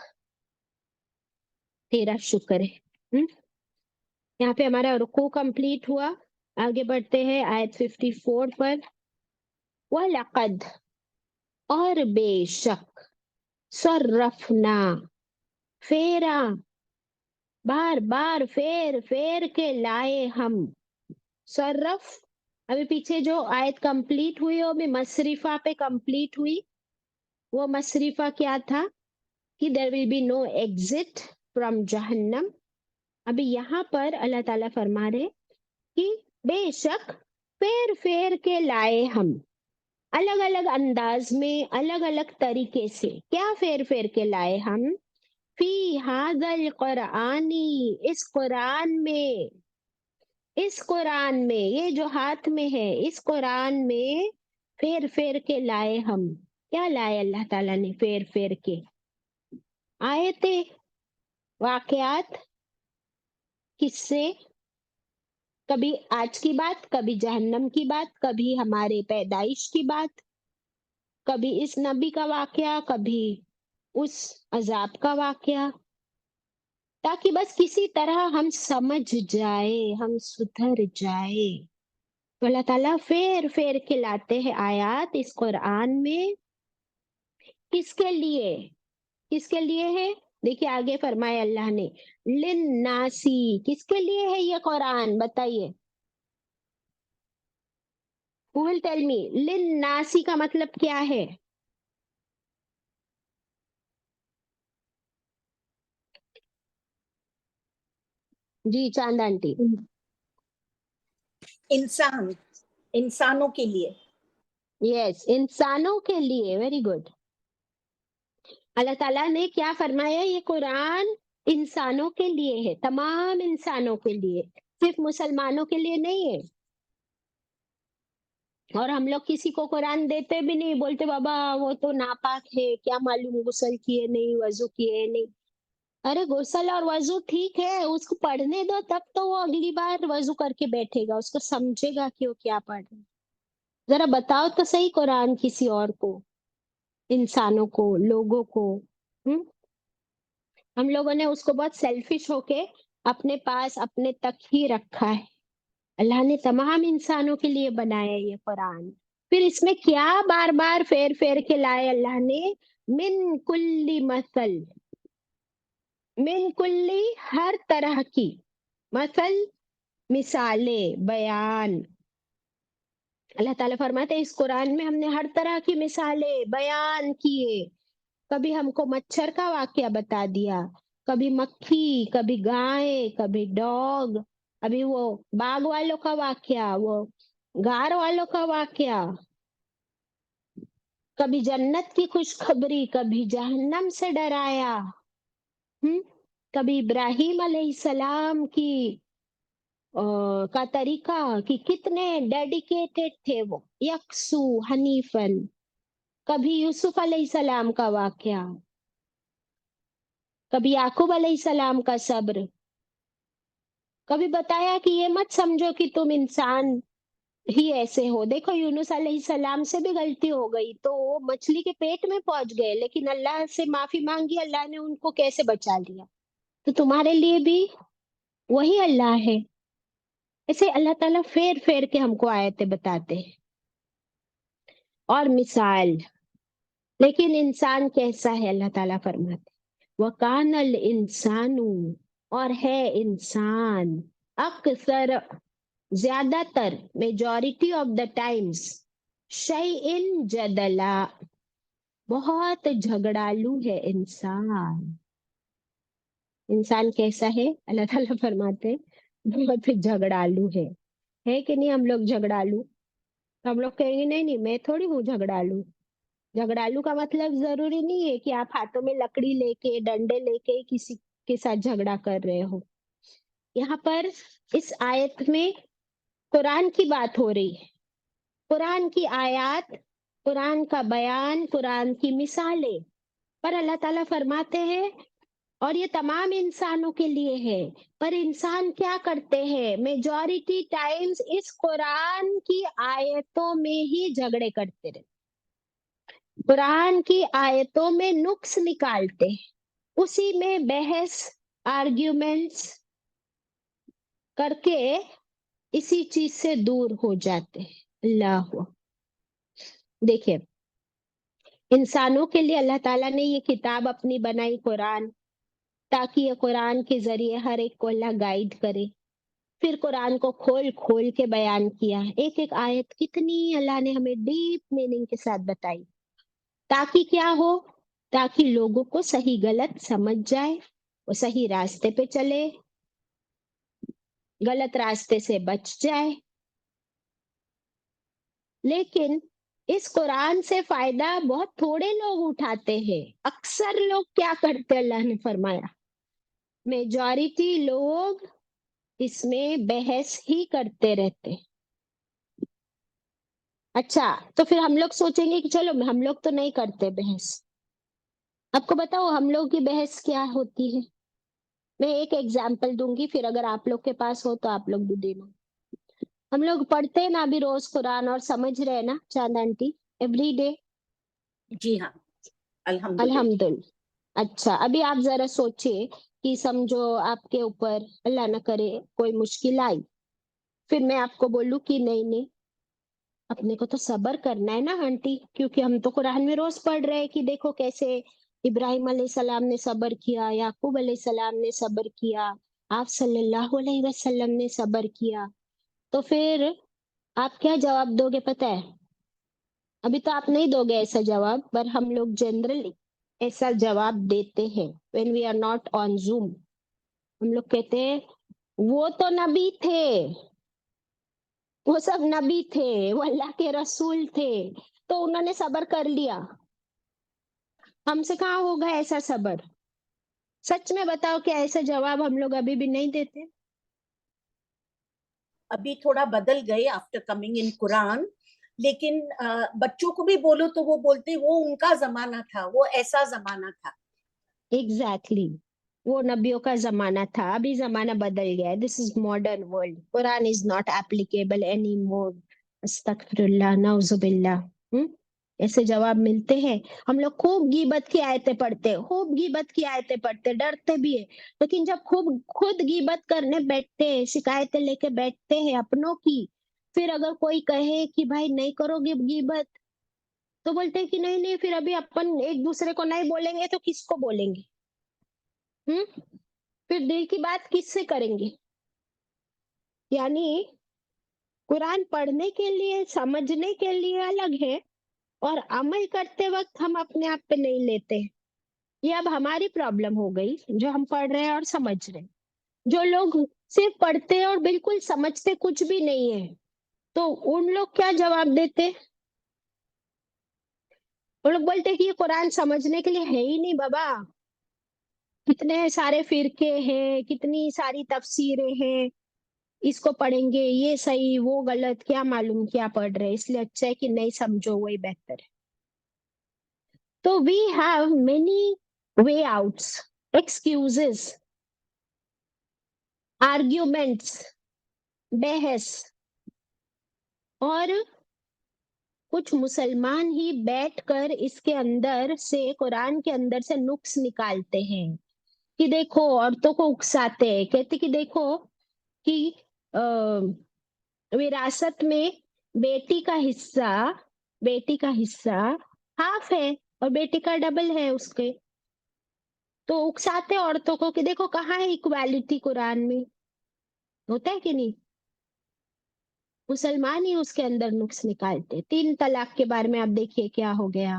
تیرا شکر ہے. یہاں پہ ہمارا رکوع کمپلیٹ ہوا. آگے بڑھتے ہیں آیت 54 پر. وَلَقَدْ اور بے شک صرفنا پھیرا، بار بار پھیر کے لائے ہم. صرف ابھی پیچھے جو آیت کمپلیٹ ہوئی وہ بھی مصرفہ پہ کمپلیٹ ہوئی. وہ مصرفہ کیا تھا کہ there will be no exit from جہنم. ابھی یہاں پر اللہ تعالیٰ فرما رہے کہ بے شک پھیر کے لائے ہم، الگ الگ انداز میں، الگ الگ طریقے سے. کیا پھیر کے لائے ہم؟ فی ھذا القرآنی، اس قرآن میں، یہ جو ہاتھ میں ہے اس قرآن میں پھیر کے لائے ہم. کیا لائے اللہ تعالیٰ نے پھیر کے؟ آیتیں، واقعات، قصے، کبھی آج کی بات، کبھی جہنم کی بات، کبھی ہمارے پیدائش کی بات، کبھی اس نبی کا واقعہ، کبھی اس عذاب کا واقعہ، تاکہ بس کسی طرح ہم سمجھ جائے، ہم سدھر جائے. تو اللہ تعالیٰ پھیر کے لاتے ہیں آیات اس قرآن میں. کس کے لیے ہے؟ دیکھیے آگے فرمایا اللہ نے للناسی. کس کے لیے ہے یہ قرآن؟ بتائیے. Who will tell me؟ للناسی کا مطلب کیا ہے؟ جی چاند آنٹی. انسانوں کے لیے. یس، انسانوں کے لیے. Very good. اللہ تعالیٰ نے کیا فرمایا؟ یہ قرآن انسانوں کے لیے ہے، تمام انسانوں کے لیے، صرف مسلمانوں کے لیے نہیں ہے. اور ہم لوگ کسی کو قرآن دیتے بھی نہیں، بولتے بابا وہ تو ناپاک ہے، کیا معلوم غسل کیے نہیں، وضو کیے نہیں. ارے غسل اور وضو ٹھیک ہے، اس کو پڑھنے دو، تب تو وہ اگلی بار وضو کر کے بیٹھے گا، اس کو سمجھے گا کہ وہ کیا پڑھ رہے. ذرا بتاؤ تو صحیح قرآن کسی اور کو، انسانوں کو، لوگوں کو. ہم لوگوں نے اس کو بہت سیلفش ہو کے اپنے پاس، اپنے تک ہی رکھا ہے. اللہ نے تمام انسانوں کے لیے بنایا یہ قرآن. پھر اس میں کیا بار بار پھیر کے لائے اللہ نے؟ من کلی مثل، من کلی ہر طرح کی، مثل مثالیں، بیان. اللہ تعالیٰ فرماتے ہیں اس قرآن میں ہم نے ہر طرح کی مثالیں بیان کیے. کبھی ہم کو مچھر کا واقعہ بتا دیا، کبھی مکھی، کبھی گائے، کبھی ڈاگ، ابھی وہ باغ والوں کا واقعہ، وہ غار والوں کا واقعہ، کبھی جنت کی خوشخبری، کبھی جہنم سے ڈرایا. کبھی ابراہیم علیہ السلام کی کا طریقہ کہ کتنے ڈیڈیکیٹڈ تھے وہ، یکسو حنیفن. کبھی یوسف علیہ السلام کا واقعہ، کبھی یعقوب علیہ السلام کا صبر. کبھی بتایا کہ یہ مت سمجھو کہ تم انسان ही ऐसे हो। देखो यूनुस अलैहिस्सलाम से भी गलती हो गई तो वो मछली के पेट में पहुंच गए, लेकिन अल्लाह से माफी मांगी, अल्लाह ने उनको कैसे बचा लिया। तो तुम्हारे लिए भी वही अल्लाह है। ऐसे अल्लाह ताला फेर फेर के हमको आयतें बताते हैं और मिसाल। लेकिन इंसान कैसा है, अल्लाह ताला फरमाते वकानल इंसानु, और है इंसान अक्सर, ज्यादातर, मेजॉरिटी ऑफ द टाइम्स, शय इन जदला, बहुत झगड़ालू है इंसान। इंसान कैसा है, अल्लाह ताला फरमाते बहुत झगड़ालू है कि नहीं। हम लोग झगड़ालू, तो हम लोग कहेंगे नहीं नहीं मैं थोड़ी हूँ झगड़ालू। झगड़ालू का मतलब जरूरी नहीं है कि आप हाथों में लकड़ी लेके डंडे लेके किसी के साथ झगड़ा कर रहे हो। यहाँ पर इस आयत में कुरान की बात हो रही है, कुरान की आयत, कुरान का बयान, कुरान की मिसालें। पर अल्लाह ताला फरमाते हैं और ये तमाम इंसानों के लिए है, पर इंसान क्या करते हैं, मेजॉरिटी टाइम्स इस कुरान की आयतों में ही झगड़े करते रहते, कुरान की आयतों में नुक्स निकालते हैं, उसी में बहस आर्ग्यूमेंट्स करके इसी चीज से दूर हो जाते हैं। अल्लाह, देखिए इंसानों के लिए अल्लाह ताला ने ये किताब अपनी बनाई कुरान, ताकि ये कुरान के जरिए हर एक को अल्लाह गाइड करे। फिर कुरान को खोल खोल के बयान किया, एक एक आयत कितनी अल्लाह ने हमें डीप मीनिंग के साथ बताई, ताकि क्या हो, ताकि लोगों को सही गलत समझ जाए, वो सही रास्ते पे चले, गलत रास्ते से बच जाए। लेकिन इस कुरान से फायदा बहुत थोड़े लोग उठाते हैं। अक्सर लोग क्या करते हैं, अल्लाह ने फरमाया मेजॉरिटी लोग इसमें बहस ही करते रहते। अच्छा, तो फिर हम लोग सोचेंगे कि चलो हम लोग तो नहीं करते बहस। आपको बताओ हम लोग की बहस क्या होती है। मैं एक एग्जाम्पल दूंगी, फिर अगर आप लोग के पास हो तो आप लोग भी देना। हम लोग पढ़ते हैं ना अभी रोज कुरान, और समझ रहे हैं ना चांद आंटी, एवरी डे। जी हाँ, अल्हम्दुलिल्लाह। अल्हम्दुलिल्लाह। अच्छा, अभी आप जरा सोचिए कि समझो आपके ऊपर अल्लाह ना करे कोई मुश्किल आई, फिर मैं आपको बोलूं कि नहीं नहीं अपने को तो सब्र करना है ना आंटी, क्योंकि हम तो कुरान में रोज पढ़ रहे हैं कि देखो कैसे इब्राहिम अलैहिस्सलाम ने सब्र किया, याकूब अलैहिस्सलाम ने सब्र किया, आप सल्लल्लाहु अलैहि वसल्लम ने सब्र किया। तो फिर आप क्या जवाब दोगे पता है। अभी तो आप नहीं दोगे ऐसा जवाब, पर हम लोग जनरली ऐसा जवाब देते हैं when we are not on Zoom. हम लोग कहते हैं वो तो नबी थे, वो सब नबी थे, वो अल्लाह के रसूल थे, तो उन्होंने सब्र कर लिया। हमसे कहाँ होगा ऐसा सब्र। सच में बताओ क्या ऐसा जवाब हम लोग अभी भी नहीं देते। अभी थोड़ा बदल गए आफ्टर कमिंग इन कुरान, लेकिन बच्चों को भी बोलो तो वो बोलते वो उनका जमाना था, वो ऐसा जमाना था। एग्जैक्टली वो नबियों का जमाना था, अभी जमाना बदल गया है। This is modern world, Quran is not applicable any more. अस्तगफिरुल्लाह, नाउजुबिल्लाह। ऐसे जवाब मिलते हैं। हम लोग खूब गीबत की आयतें पढ़ते हैं, खूब गीबत की आयतें पढ़ते, डरते भी है, लेकिन जब खूब खुद गीबत करने बैठते हैं, शिकायतें लेके बैठते हैं अपनों की, फिर अगर कोई कहे कि भाई नहीं करोगे गीबत, तो बोलते हैं कि नहीं नहीं फिर अभी अपन एक दूसरे को नहीं बोलेंगे तो किसको बोलेंगे। हम्म फिर दिल की बात किससे करेंगे। यानी कुरान पढ़ने के लिए, समझने के लिए अलग है, और अमल करते वक्त हम अपने आप पे नहीं लेते। ये अब हमारी प्रॉब्लम हो गई जो हम पढ़ रहे हैं और समझ रहे हैं। जो लोग सिर्फ पढ़ते हैं और बिल्कुल समझते कुछ भी नहीं है, तो उन लोग क्या जवाब देते। वो लोग बोलते हैं कि ये कुरान समझने के लिए है ही नहीं बाबा, कितने सारे फिरके हैं, कितनी सारी तफसीरें हैं, इसको पढ़ेंगे ये सही वो गलत, क्या मालूम क्या पढ़ रहे हैं, इसलिए अच्छा है कि नहीं समझो वही बेहतर है। तो we have many way outs, excuses, arguments, बहस, اور کچھ مسلمان ہی بیٹھ کر اس کے اندر سے، قرآن کے اندر سے نقص نکالتے ہیں کہ دیکھو عورتوں کو اکساتے ہیں، کہتے کہ دیکھو کہ وراثت میں بیٹی کا حصہ ہاف ہے اور بیٹی کا ڈبل ہے اس کے، تو اکساتے عورتوں کو کہ دیکھو کہاں ہے ایکویلٹی قرآن میں، ہوتا ہے کہ نہیں؟ مسلمان ہی اس کے اندر نقص نکالتے۔ 3 طلاق کے بارے میں آپ دیکھیے کیا ہو گیا،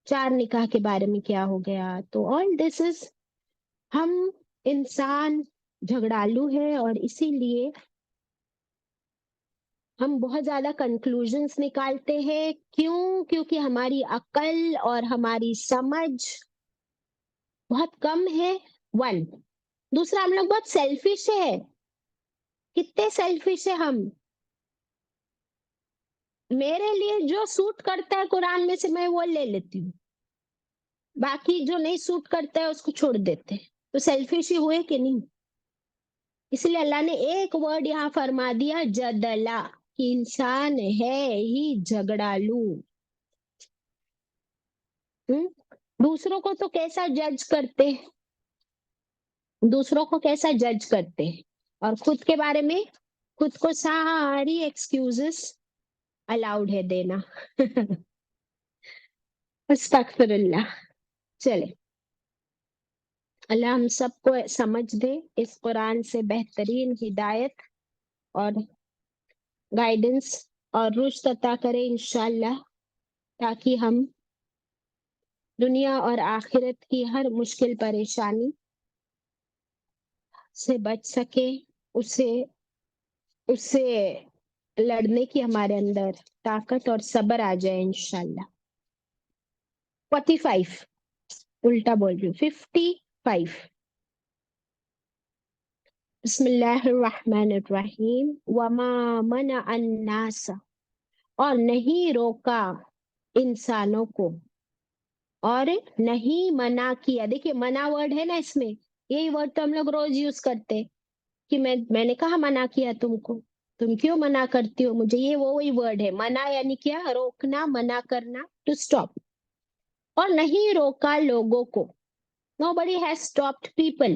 4 نکاح کے بارے میں کیا ہو گیا۔ تو آل دس از، ہم انسان جھگڑالو ہے اور اسی لیے ہم بہت زیادہ کنکلوژنس نکالتے ہیں۔ کیوں؟ کیونکہ ہماری عقل اور ہماری سمجھ بہت کم ہے، 1۔ دوسرا، ہم لوگ بہت سیلفش ہے۔ کتنے سیلفش ہے ہم! میرے لیے جو سوٹ کرتا ہے قرآن میں سے میں وہ لے لیتی ہوں، باقی جو نہیں سوٹ کرتا ہے اس کو چھوڑ دیتے ہیں۔ تو سیلفش ہی ہوئے کہ نہیں؟ اس لیے اللہ نے ایک ورڈ یہاں فرما دیا، جدلا، کہ انسان ہے ہی جھگڑالو۔ دوسروں کو تو کیسا جج کرتے، اور خود کے بارے میں خود کو ساری ایکسکیوزز الاؤڈ ہے دینا۔ استغفر اللہ۔ چلے، اللہ ہم سب کو سمجھ دے، اس قرآن سے بہترین ہدایت اور گائیڈنس اور رشد عطا کرے انشاءاللہ، تاکہ ہم دنیا اور آخرت کی ہر مشکل پریشانی سے بچ سکے، اس سے لڑنے کی ہمارے اندر طاقت اور صبر آ جائے انشاءاللہ۔ 45، الٹا بول رہی ہوں، 55۔ بسم اللہ الرحمن الرحیم۔ وما منع الناس، اور نہیں روکا انسانوں کو، اور نہیں منع کیا۔ دیکھیے منع ورڈ ہے نا اس میں، یہی ورڈ تو ہم لوگ روز یوز کرتے کہ میں نے کہا منع کیا تم کو، تم کیوں منع کرتی ہو مجھے، یہ وہی ورڈ ہے۔ منع یعنی کیا؟ روکنا، منع کرنا، ٹو اسٹاپ۔ اور نہیں روکا لوگوں کو، nobody has stopped people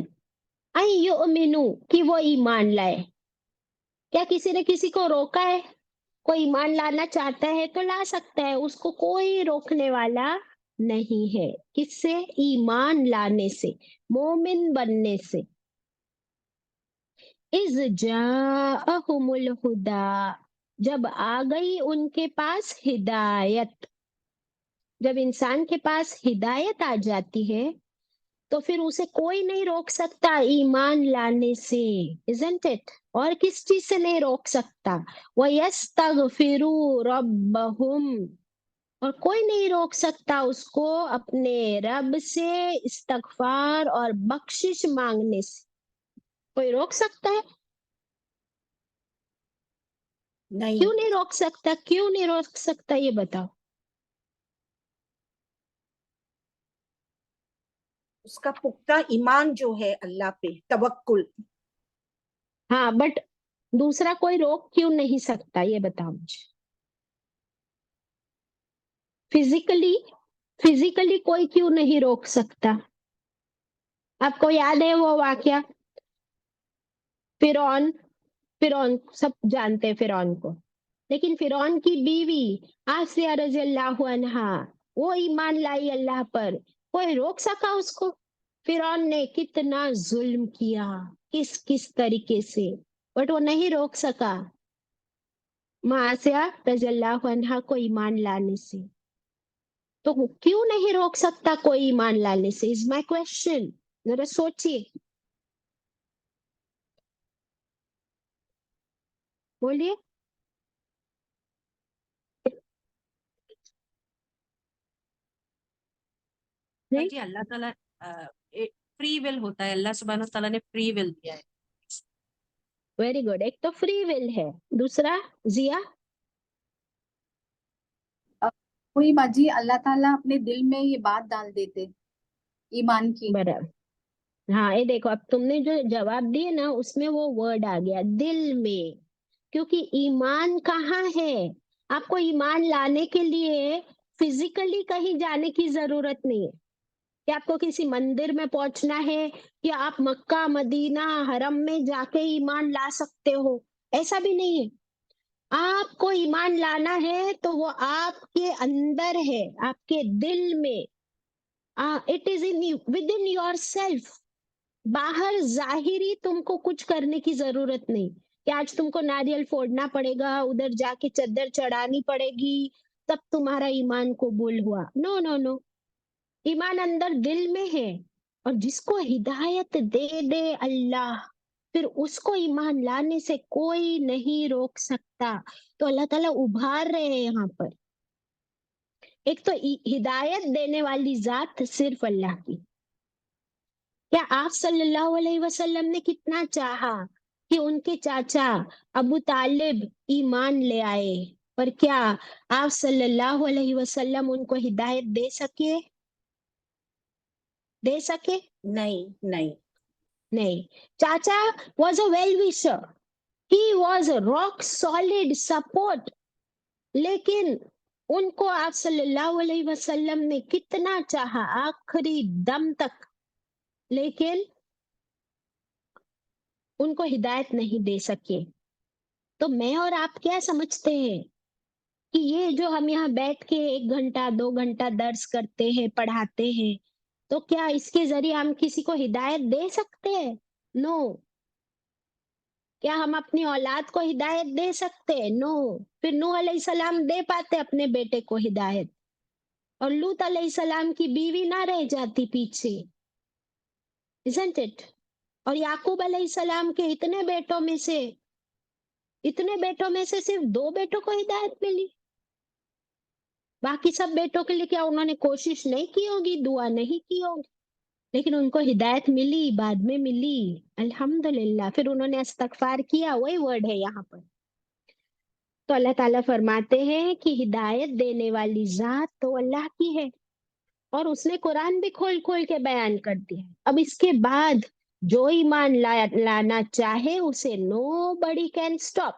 ان یؤمنوا، کہ وہ ایمان لائے۔ کیا کسی نے کسی کو روکا ہے؟ کوئی ایمان لانا چاہتا ہے تو لا سکتا ہے، اس کو کوئی روکنے والا نہیں ہے۔ کس سے؟ ایمان لانے سے، مومن بننے سے۔ اذ جاءہم الہدی، جب آ گئی ان کے پاس ہدایت۔ جب انسان کے پاس ہدایت آ جاتی ہے تو پھر اسے کوئی نہیں روک سکتا ایمان لانے سے، isn't it؟ اور کس چیز سے نہیں روک سکتا؟ وَيَسْتَغْفِرُوا رَبَّهُمْ، اور کوئی نہیں روک سکتا اس کو اپنے رب سے استغفار اور بخشش مانگنے سے۔ کوئی روک سکتا ہے؟ نہیں، کیوں نہیں روک سکتا؟ کیوں نہیں روک سکتا یہ بتاؤ۔ اس کا پختہ ایمان جو ہے اللہ پہ، توکل۔ ہاں، بٹ دوسرا کوئی روک کیوں نہیں سکتا یہ بتاؤ مجھے۔ فزیکلی کوئی کیوں نہیں روک سکتا؟ آپ کو یاد ہے وہ واقعہ، فرعون سب جانتے ہیں فرعون کو، لیکن فرعون کی بیوی آسیہ رضی اللہ عنہا، وہ ایمان لائی اللہ پر، کوئی روک سکا اس کو؟ فرعون نے کتنا ظلم کیا، کس طریقے سے، بٹ وہ نہیں روک سکا آسیہ رضی اللہ عنہا کو ایمان لانے سے۔ تو کیوں نہیں روک سکتا کوئی ایمان لانے سے؟ از مائی کوشچن، ذرا سوچیے، بولیے۔ نہیں، جی اللہ تعالیٰ فری ول ہوتا ہے، اللہ سبحانہ تعالیٰ نے فری ول دیا ہے۔ ویری گڈ، ایک تو فری ول ہے، دوسرا ضیا؟ وہی باجی، اللہ تعالیٰ اپنے دل میں یہ بات ڈال دیتے ایمان کی۔ برابر، ہاں، یہ دیکھو اب تم نے جو جواب دیے نا اس میں وہ ورڈ آ گیا، دل میں، क्योंकि ईमान कहाँ है? आपको ईमान लाने के लिए फिजिकली कहीं जाने की जरूरत नहीं है कि आपको किसी मंदिर में पहुंचना है या आप मक्का मदीना हरम में जाके ईमान ला सकते हो, ऐसा भी नहीं है। आपको ईमान लाना है तो वो आपके अंदर है, आपके दिल में। It is in with in your self. बाहर जाहिरी तुमको कुछ करने की जरूरत नहीं कि आज तुमको नारियल फोड़ना पड़ेगा, उधर जाके चद्दर चढ़ानी पड़ेगी, तब तुम्हारा ईमान कबूल हुआ। नो नो नो, ईमान अंदर दिल में है। और जिसको हिदायत दे दे अल्लाह, फिर उसको ईमान लाने से कोई नहीं रोक सकता। तो अल्लाह ताला उभार रहे हैं यहाँ पर। एक तो हिदायत देने वाली जात सिर्फ अल्लाह की। क्या आप सल्लल्लाहु अलैहि वसल्लम ने कितना चाहा कि उनके चाचा अबू तालिब ईमान ले आए, पर क्या आप सल्लल्लाहु अलैहि वसल्लम उनको हिदायत दे सके? दे सके? नहीं नहीं नहीं। चाचा was a well wisher, he was a rock solid support, लेकिन उनको आप सल्लल्लाहु अलैहि वसल्लम ने कितना चाहा आखिरी दम तक, लेकिन उनको हिदायत नहीं दे सके। तो मैं और आप क्या समझते हैं कि ये जो हम यहाँ बैठ के 1 घंटा 2 घंटा दर्स करते हैं, पढ़ाते हैं, तो क्या इसके जरिए हम किसी को हिदायत दे सकते हैं? नो। क्या हम अपनी औलाद को हिदायत दे सकते हैं? नो। फिर नूह अलैहिस्सलाम दे पाते अपने बेटे को हिदायत, और लूत अलैहिस्सलाम की बीवी ना रह जाती पीछे, isn't it? और याकूब अलैहिस्सलाम के इतने बेटों में से सिर्फ 2 बेटों को हिदायत मिली। बाकी सब बेटों के लिए क्या उन्होंने कोशिश नहीं की होगी, दुआ नहीं की होगी? लेकिन उनको हिदायत मिली, बाद में मिली, अल्हम्दुलिल्लाह। फिर उन्होंने इस्तगफार किया, वही वर्ड है यहाँ पर। तो अल्लाह ताला फरमाते हैं कि हिदायत देने वाली जात तो अल्लाह की है, और उसने कुरान भी खोल खोल के बयान कर दिया है। अब इसके बाद जो ईमान लाना चाहे उसे नोबडी कैन स्टॉप।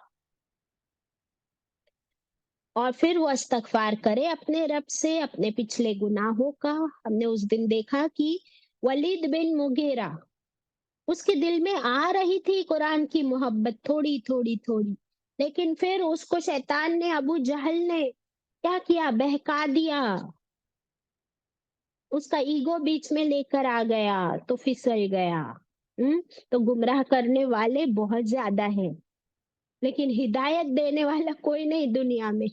और फिर वो इस्तगफार करे अपने रब से, अपने पिछले गुनाहों का। हमने उस दिन देखा कि वलीद बिन मुगीरा, उसके दिल में आ रही थी कुरान की मोहब्बत थोड़ी थोड़ी थोड़ी, लेकिन फिर उसको शैतान ने, अबू जहल ने क्या किया? बहका दिया। उसका ईगो बीच में लेकर आ गया तो फिसल गया। तो गुमराह करने वाले बहुत ज्यादा हैं, लेकिन हिदायत देने वाला कोई नहीं दुनिया में।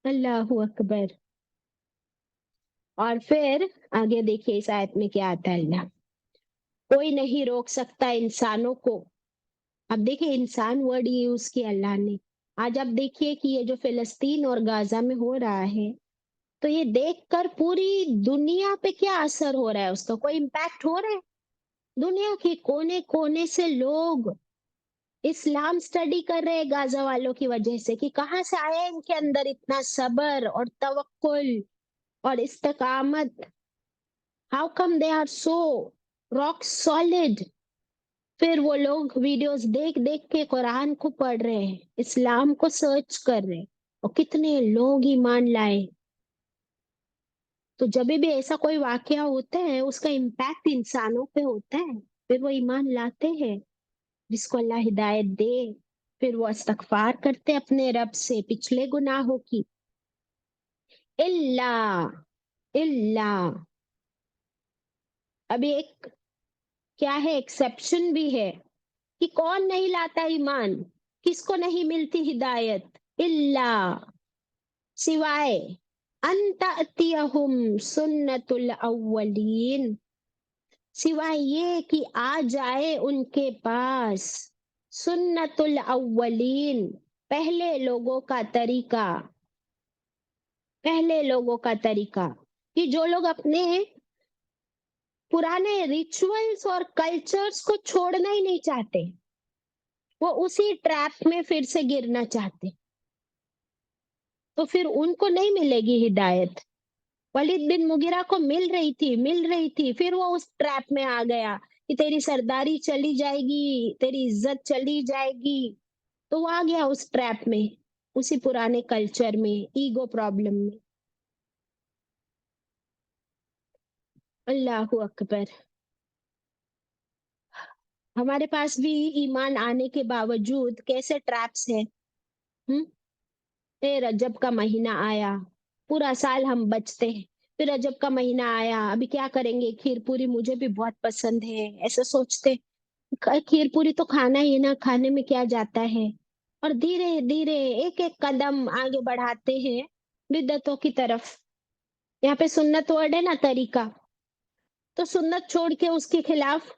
अल्लाहू अकबर। और फिर आगे देखिए इस आयत में क्या आता है। अल्लाह, कोई नहीं रोक सकता इंसानों को। अब देखिए इंसान वर्ड यूज किया अल्लाह ने। आज आप देखिए कि ये जो फिलिस्तीन और गाजा में हो रहा है, तो ये देखकर पूरी दुनिया पे क्या असर हो रहा है, उसका कोई इम्पैक्ट हो रहा है? दुनिया के कोने कोने से लोग इस्लाम स्टडी कर रहे हैं गाजा वालों की वजह से, कि कहाँ से आया इनके अंदर इतना सब्र और तवक्कुल और इस्तकामत। How come they are so rock solid. फिर वो लोग वीडियोस देख देख के कुरान को पढ़ रहे हैं, इस्लाम को सर्च कर रहे हैं, और कितने लोग ईमान लाए। तो जब भी ऐसा कोई वाकया होता है, उसका इम्पैक्ट इंसानों पे होता है, फिर वो ईमान लाते हैं, जिसको अल्लाह हिदायत दे। फिर वो इस्तगफार करते अपने रब से पिछले गुनाहों की। इल्ला इल्ला, अभी एक क्या है, एक्सेप्शन भी है कि कौन नहीं लाता ईमान, किसको नहीं मिलती हिदायत। इल्ला, सिवाय अंतअतियहुम सुन्नतुल अव्वलीन, सिवाय ये कि आ जाए उनके पास सुन्नतुल अव्वलीन, पहले लोगों का तरीका। पहले लोगों का तरीका कि जो लोग अपने पुराने रिचुअल्स और कल्चर्स को छोड़ना ही नहीं चाहते, वो उसी ट्रैप में फिर से गिरना चाहते, तो फिर उनको नहीं मिलेगी हिदायत। वलीद बिन मुगीरा को मिल रही थी, फिर वो उस ट्रैप में आ गया कि तेरी सरदारी चली जाएगी, तेरी इज्जत चली जाएगी, تو وہ آ گیا اس ٹریپ میں, اسی پرانے کلچر میں, ایگو پرابلم میں. اللہ اکبر. ہمارے پاس بھی ایمان آنے کے باوجود کیسے ٹریپس ہیں. رجب کا مہینہ آیا, پورا سال ہم بچتے ہیں, پھر رجب کا مہینہ آیا, ابھی کیا کریں گے, کھیر پوری مجھے بھی بہت پسند ہے, ایسا سوچتے کھیر پوری تو کھانا ہی نا, کھانے میں کیا جاتا ہے. اور دھیرے دھیرے ایک ایک قدم آگے بڑھاتے ہیں بدعتوں کی طرف. یہاں پہ سنت ورڈ ہے نا, طریقہ, تو سنت چھوڑ کے اس کے خلاف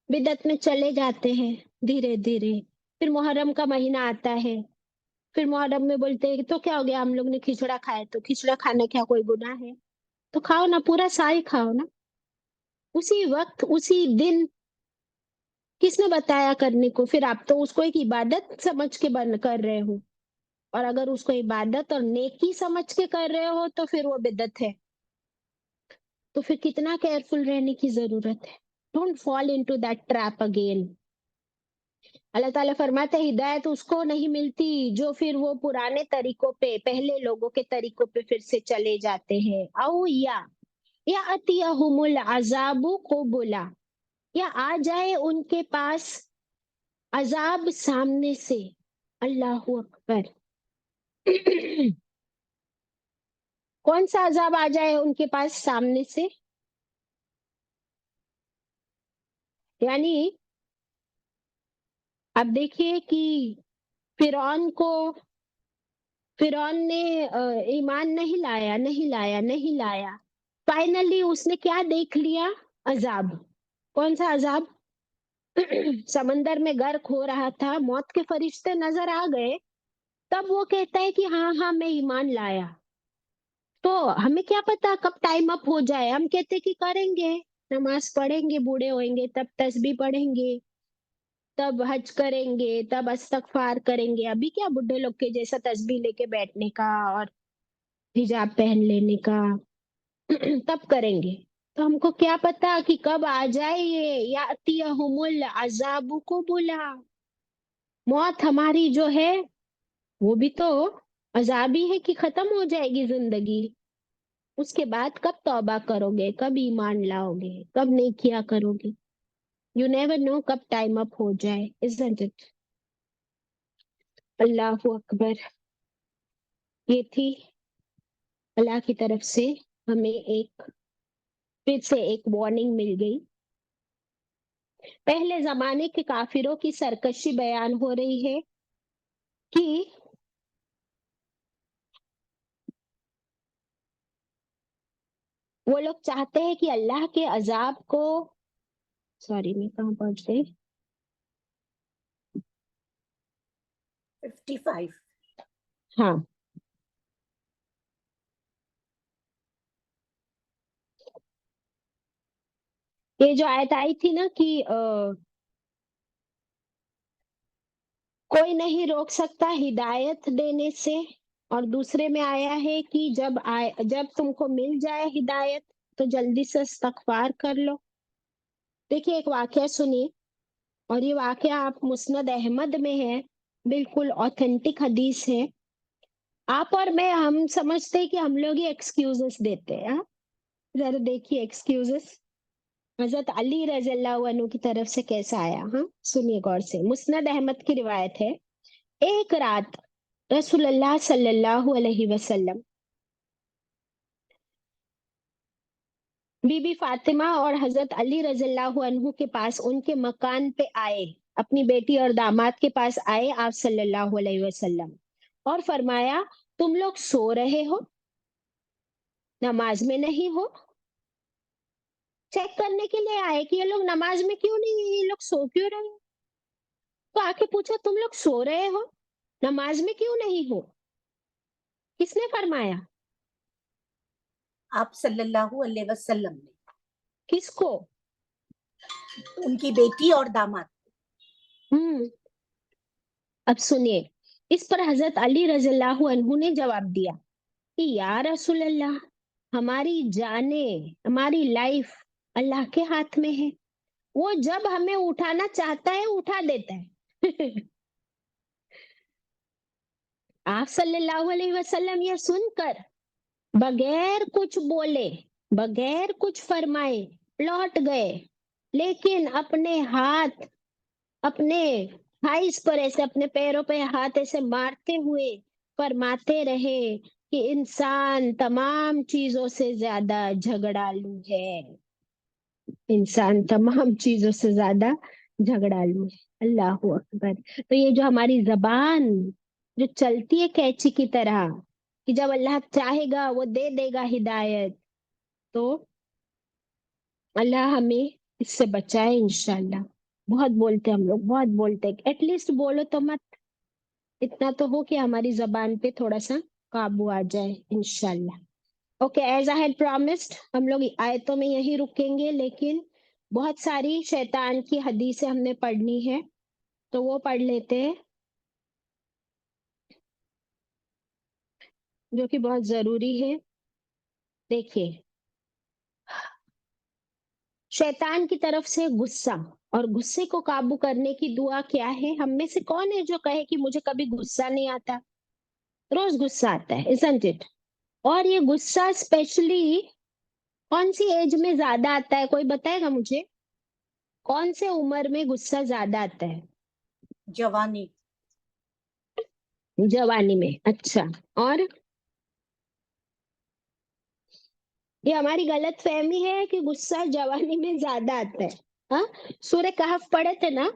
بدعت میں چلے جاتے ہیں دھیرے دھیرے. پھر محرم کا مہینہ آتا ہے, پھر محرم میں بولتے ہیں تو کیا ہو گیا, ہم لوگ نے کھچڑا کھایا, تو کھچڑا کھانا کیا کوئی گناہ ہے؟ تو کھاؤ نا, پورا سال کھاؤ نا, اسی وقت اسی دن. کس نے بتایا کرنے کو؟ پھر آپ تو اس کو ایک عبادت سمجھ کے بند کر رہے ہو, اور اگر اس کو عبادت اور نیکی سمجھ کے کر رہے ہو تو پھر وہ بدعت ہے. تو پھر کتنا کیئرفل رہنے کی ضرورت ہے. Don't fall into that trap again. اللہ تعالیٰ فرماتے ہیں ہدایت اس کو نہیں ملتی جو پھر وہ پرانے طریقوں پہ, پہلے لوگوں کے طریقوں پہ پھر سے چلے جاتے ہیں. او یا اتیہم العذاب قبلا, یا آ جائے ان کے پاس عذاب سامنے سے. اللہ اکبر. کون سا عذاب آ جائے ان کے پاس سامنے سے؟ یعنی اب دیکھیے کہ فرعون نے ایمان نہیں لایا. فائنلی اس نے کیا دیکھ لیا؟ عذاب. کون سا عذاب؟ سمندر میں غرق ہو رہا تھا, موت کے فرشتے نظر آ گئے, تب وہ کہتا ہے کہ ہاں میں ایمان لایا. تو ہمیں کیا پتا کب ٹائم اپ ہو جائے. ہم کہتے کہ کریں گے, نماز پڑھیں گے, بوڑھے ہوئیں گے تب تسبیح پڑھیں گے, تب حج کریں گے, تب استغفار کریں گے. ابھی کیا بڈھے لوگ کے جیسا تسبیح لے کے بیٹھنے کا اور حجاب پہن لینے کا, تب کریں گے. تو ہم کو کیا پتا کہ کب آ جائے یہ یاتیہم العذاب قبلا. موت ہماری جو ہے وہ بھی تو عذاب ہی ہے کہ ختم ہو جائے گی زندگی. اس کے بعد کب توبہ کرو گے, کب ایمان لاؤ گے, کب نیکیاں کرو گے. یو نیور نو کب ٹائم اپ ہو جائے, isn't it؟ اللہ اکبر. یہ تھی اللہ کی طرف سے ہمیں پھر سے ایک وارننگ مل گئی. پہلے زمانے کے کافروں کی سرکشی بیان ہو رہی ہے کہ وہ لوگ چاہتے ہیں کہ اللہ کے عذاب کو, سوری میں کہاں پہنچ گئی, 55. ہاں, یہ جو آیت آئی تھی نا کہ کوئی نہیں روک سکتا ہدایت دینے سے, اور دوسرے میں آیا ہے کہ جب تم کو مل جائے ہدایت تو جلدی سے استغفار کر لو. دیکھیے ایک واقعہ سنیے, اور یہ واقعہ آپ مسند احمد میں ہے, بالکل اوتھینٹک حدیث ہے. آپ اور میں ہم سمجھتے کہ ہم لوگ ہی ایکسکیوزز دیتے ہیں. ذرا دیکھیے ایکسکیوزز حضرت علی رضی اللہ عنہ کی طرف سے کیسا آیا. سنیے غور سے. مسند احمد کی روایت ہے, ایک رات رسول اللہ صلی اللہ علیہ وسلم بی بی فاطمہ اور حضرت علی رضی اللہ عنہ کے پاس ان کے مکان پہ آئے, اپنی بیٹی اور داماد کے پاس آئے آپ صلی اللہ علیہ وسلم, اور فرمایا تم لوگ سو رہے ہو, نماز میں نہیں ہو. چیک کرنے کے لیے آئے کہ یہ لوگ نماز میں کیوں نہیں ہیں, یہ لوگ سو کیوں رہے. تو آ کے پوچھا تم لوگ سو رہے ہو, نماز میں کیوں نہیں ہو. کس نے فرمایا؟ آپ صلی اللہ علیہ وسلم نے. کس کو؟ ان کی بیٹی اور داماد. اب سنیے, اس پر حضرت علی رضی اللہ عنہ نے جواب دیا کہ یا رسول اللہ, ہماری جانیں, ہماری لائف اللہ کے ہاتھ میں ہے, وہ جب ہمیں اٹھانا چاہتا ہے اٹھا دیتا ہے. आप सल्लल्लाहु अलैहि वसल्लम ये सुनकर बगैर कुछ बोले, बगैर कुछ फरमाए लौट गए, लेकिन अपने हाथ अपने थाइस पर ऐसे अपने पैरों पे हाथ ऐसे मारते हुए फरमाते रहे कि इंसान तमाम चीजों से ज्यादा झगड़ालू है, इंसान तमाम चीजों से ज्यादा झगड़ालू है। अल्लाह अकबर। तो ये जो हमारी जबान जो चलती है कैंची की तरह, कि जब अल्लाह चाहेगा वो दे देगा हिदायत, तो अल्लाह हमें इससे बचाए इंशाल्लाह। बहुत बोलते हैं हम लोग, बहुत बोलते हैं, एटलीस्ट बोलो तो मत, इतना तो हो कि हमारी जबान पे थोड़ा सा काबू आ जाए इंशाल्लाह। Okay, as I had promised, हम लोग आयतों में यही रुकेंगे, लेकिन बहुत सारी शैतान की हदीसें हमने पढ़नी है, तो वो पढ़ लेते हैं जो कि बहुत जरूरी है। देखिए, शैतान की तरफ से गुस्सा, और गुस्से को काबू करने की दुआ क्या है? हम में से कौन है जो कहे कि मुझे कभी गुस्सा नहीं आता? रोज गुस्सा आता है, isn't it? और ये गुस्सा स्पेशली कौन सी एज में ज्यादा आता है? कोई बताएगा मुझे, कौन से उम्र में गुस्सा ज्यादा आता है? जवानी। जवानी में। अच्छा, और ये हमारी गलत फहमी है कि गुस्सा जवानी में ज्यादा आता है। हाँ, सूरह कहफ पढ़े थे ना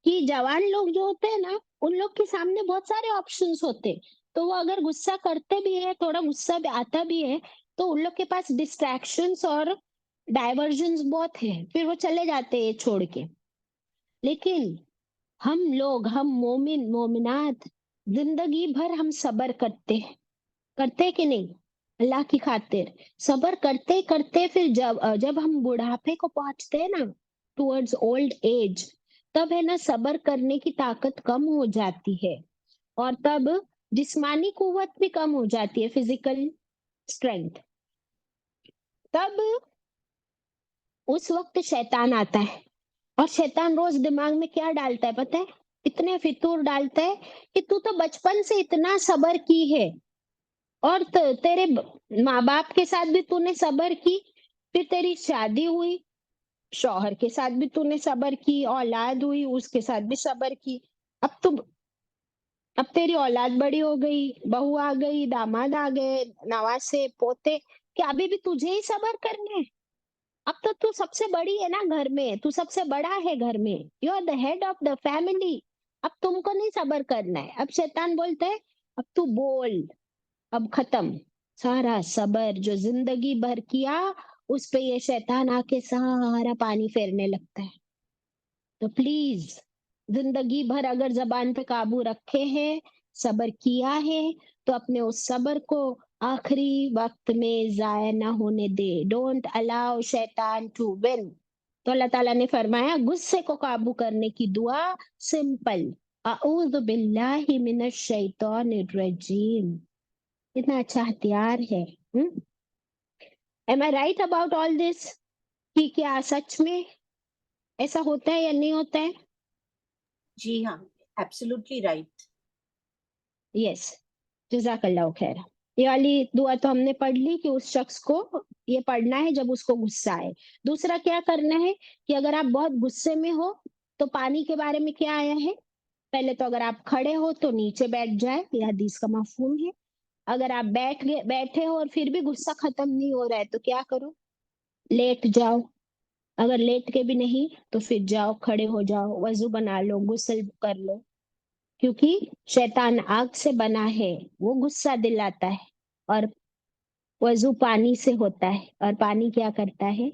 कि जवान लोग जो होते हैं ना, उन लोग के सामने बहुत सारे ऑप्शंस होते हैं, तो वो अगर गुस्सा करते भी है, थोड़ा गुस्सा भी आता भी है, तो उन लोग के पास डिस्ट्रैक्शंस और डाइवर्जन्स बहुत है, फिर वो चले जाते हैं छोड़ के। लेकिन हम लोग, हम मोमिन मोमिनात, जिंदगी भर हम सब्र करते कि नहीं? अल्लाह की खातिर सब्र करते करते फिर जब हम बुढ़ापे को पहुंचते हैं ना, टुवर्ड्स ओल्ड एज, तब है ना सब्र करने की ताकत कम हो जाती है, और तब जिस्मानी कुव्वत भी कम हो जाती है, फिजिकल स्ट्रेंथ। तब उस वक्त शैतान आता है, और शैतान रोज दिमाग में क्या डालता है पता है? इतने फितूर डालता है कि तू तो बचपन से इतना सब्र की है, और तेरे माँ बाप के साथ भी तूने सब्र की, फिर तेरी शादी हुई, शौहर के साथ भी तूने सब्र की, औलाद हुई उसके साथ भी सब्र की, अब तेरी औलाद बड़ी हो गई, बहू आ गई, दामाद आ गए, नवासे पोते, क्या अभी भी तुझे ही सब्र करना है? अब तो तू सबसे बड़ी है ना घर में, तू सबसे बड़ा है घर में, you are the head of the family, अब तुमको नहीं सब्र करना है। अब शैतान बोलता है अब तू बोल, अब खत्म सारा सब्र जो जिंदगी भर किया, उस पे ये शैतान आके सारा पानी फेरने लगता है। तो प्लीज, जिंदगी भर अगर जबान पे काबू रखे हैं, सब्र किया है, तो अपने उस सब्र को आखिरी वक्त में जाया ना होने दे। डोंट अलाउ शैतान टू विन। तो अल्लाह ताला ने फरमाया गुस्से को काबू करने की दुआ सिंपल, अऊज़ु बिल्लाहि मिनश शैतानिर रजीम। कितना अच्छा हथियार है। Am I right about all this? कि क्या सच में ऐसा होता है या नहीं होता है? जी हाँ, एब्सोल्युटली राइट। यस, जज़ाकल्लाह खैर। ये वाली दुआ तो हमने पढ़ ली कि उस शख्स को ये पढ़ना है जब उसको गुस्सा आए। दूसरा क्या करना है कि अगर आप बहुत गुस्से में हो, तो पानी के बारे में क्या आया है? पहले तो अगर आप खड़े हो तो नीचे बैठ जाए, ये हदीस का मफहूम है। अगर आप बैठे हो और फिर भी गुस्सा खत्म नहीं हो रहा है, तो क्या करो? लेट जाओ। अगर लेट के भी नहीं तो फिर जाओ, खड़े हो जाओ, वजू बना लो, गुस्ल कर लो, क्योंकि शैतान आग से बना है, वो गुस्सा दिलाता है, और वजू पानी से होता है, और पानी क्या करता है?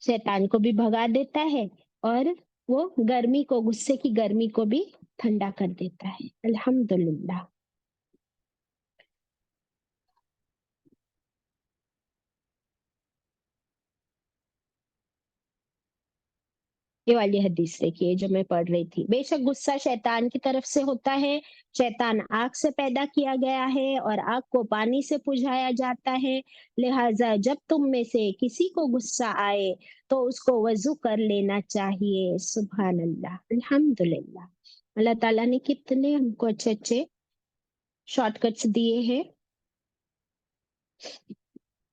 शैतान को भी भगा देता है, और वो गर्मी को, गुस्से की गर्मी को भी ठंडा कर देता है। अल्हम्दुलिल्लाह। ये वाली हदीस देखिए जो मैं पढ़ रही थी, बेशक गुस्सा शैतान की तरफ से होता है, शैतान आग से पैदा किया गया है और आग को पानी से बुझाया जाता है, लिहाजा जब तुम में से किसी को गुस्सा आए तो उसको वजू कर लेना चाहिए। सुभान अल्लाह, अल्हम्दुलिल्लाह। अल्लाह ताला ने कितने हमको अच्छे अच्छे شارٹ کٹس دیے ہیں.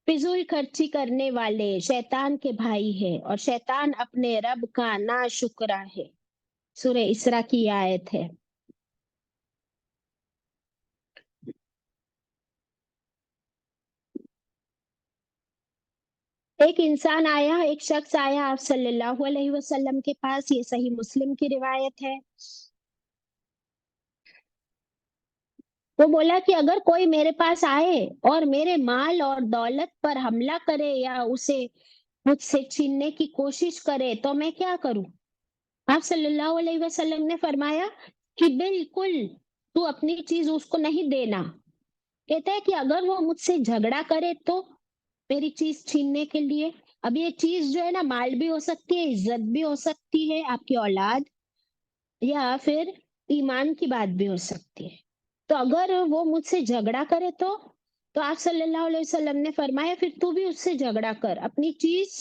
فضول خرچی کرنے والے شیطان کے بھائی ہے اور شیطان اپنے رب کا ناشکرا ہے. سورہ اسراء کی آیت ہے. ایک انسان آیا، ایک شخص آیا آپ صلی اللہ علیہ وسلم کے پاس. یہ صحیح مسلم کی روایت ہے. وہ بولا کہ اگر کوئی میرے پاس آئے اور میرے مال اور دولت پر حملہ کرے یا اسے مجھ سے چھیننے کی کوشش کرے تو میں کیا کروں؟ آپ صلی اللہ علیہ وسلم نے فرمایا کہ بالکل تو اپنی چیز اس کو نہیں دینا. کہتا ہے کہ اگر وہ مجھ سے جھگڑا کرے تو میری چیز چھیننے کے لیے. اب یہ چیز جو ہے نا، مال بھی ہو سکتی ہے، عزت بھی ہو سکتی ہے، آپ کی اولاد، یا پھر ایمان کی بات بھی ہو سکتی ہے. تو اگر وہ مجھ سے جھگڑا کرے تو آپ صلی اللہ علیہ وسلم نے فرمایا پھر تو بھی اس سے جھگڑا کر اپنی چیز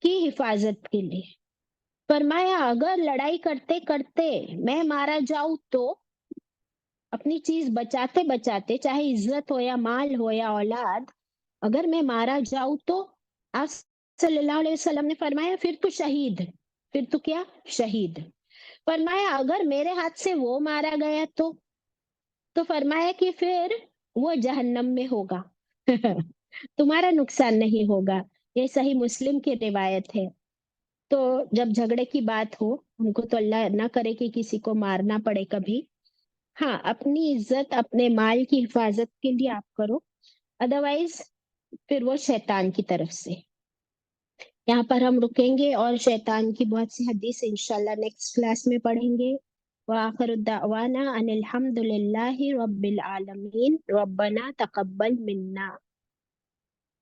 کی حفاظت کے لیے. فرمایا اگر لڑائی کرتے کرتے میں مارا جاؤں تو اپنی چیز بچاتے بچاتے، چاہے عزت ہو یا مال ہو یا اولاد، اگر میں مارا جاؤں تو آپ صلی اللہ علیہ وسلم نے فرمایا پھر تو شہید. پھر تو کیا؟ شہید. فرمایا اگر میرے ہاتھ سے وہ مارا گیا تو فرمایا کہ پھر وہ جہنم میں ہوگا. تمہارا نقصان نہیں ہوگا. یہ صحیح مسلم کی روایت ہے. تو جب جھگڑے کی بات ہو، ہم کو تو اللہ نہ کرے کہ کسی کو مارنا پڑے کبھی. ہاں، اپنی عزت اپنے مال کی حفاظت کے لیے آپ کرو، ادروائز پھر وہ شیطان کی طرف سے. یہاں پر ہم رکیں گے اور شیطان کی بہت سی حدیث انشاءاللہ نیکسٹ کلاس میں پڑھیں گے. وآخر الدعوانا ان الحمد للہ رب العالمین. ربنا تقبل منا.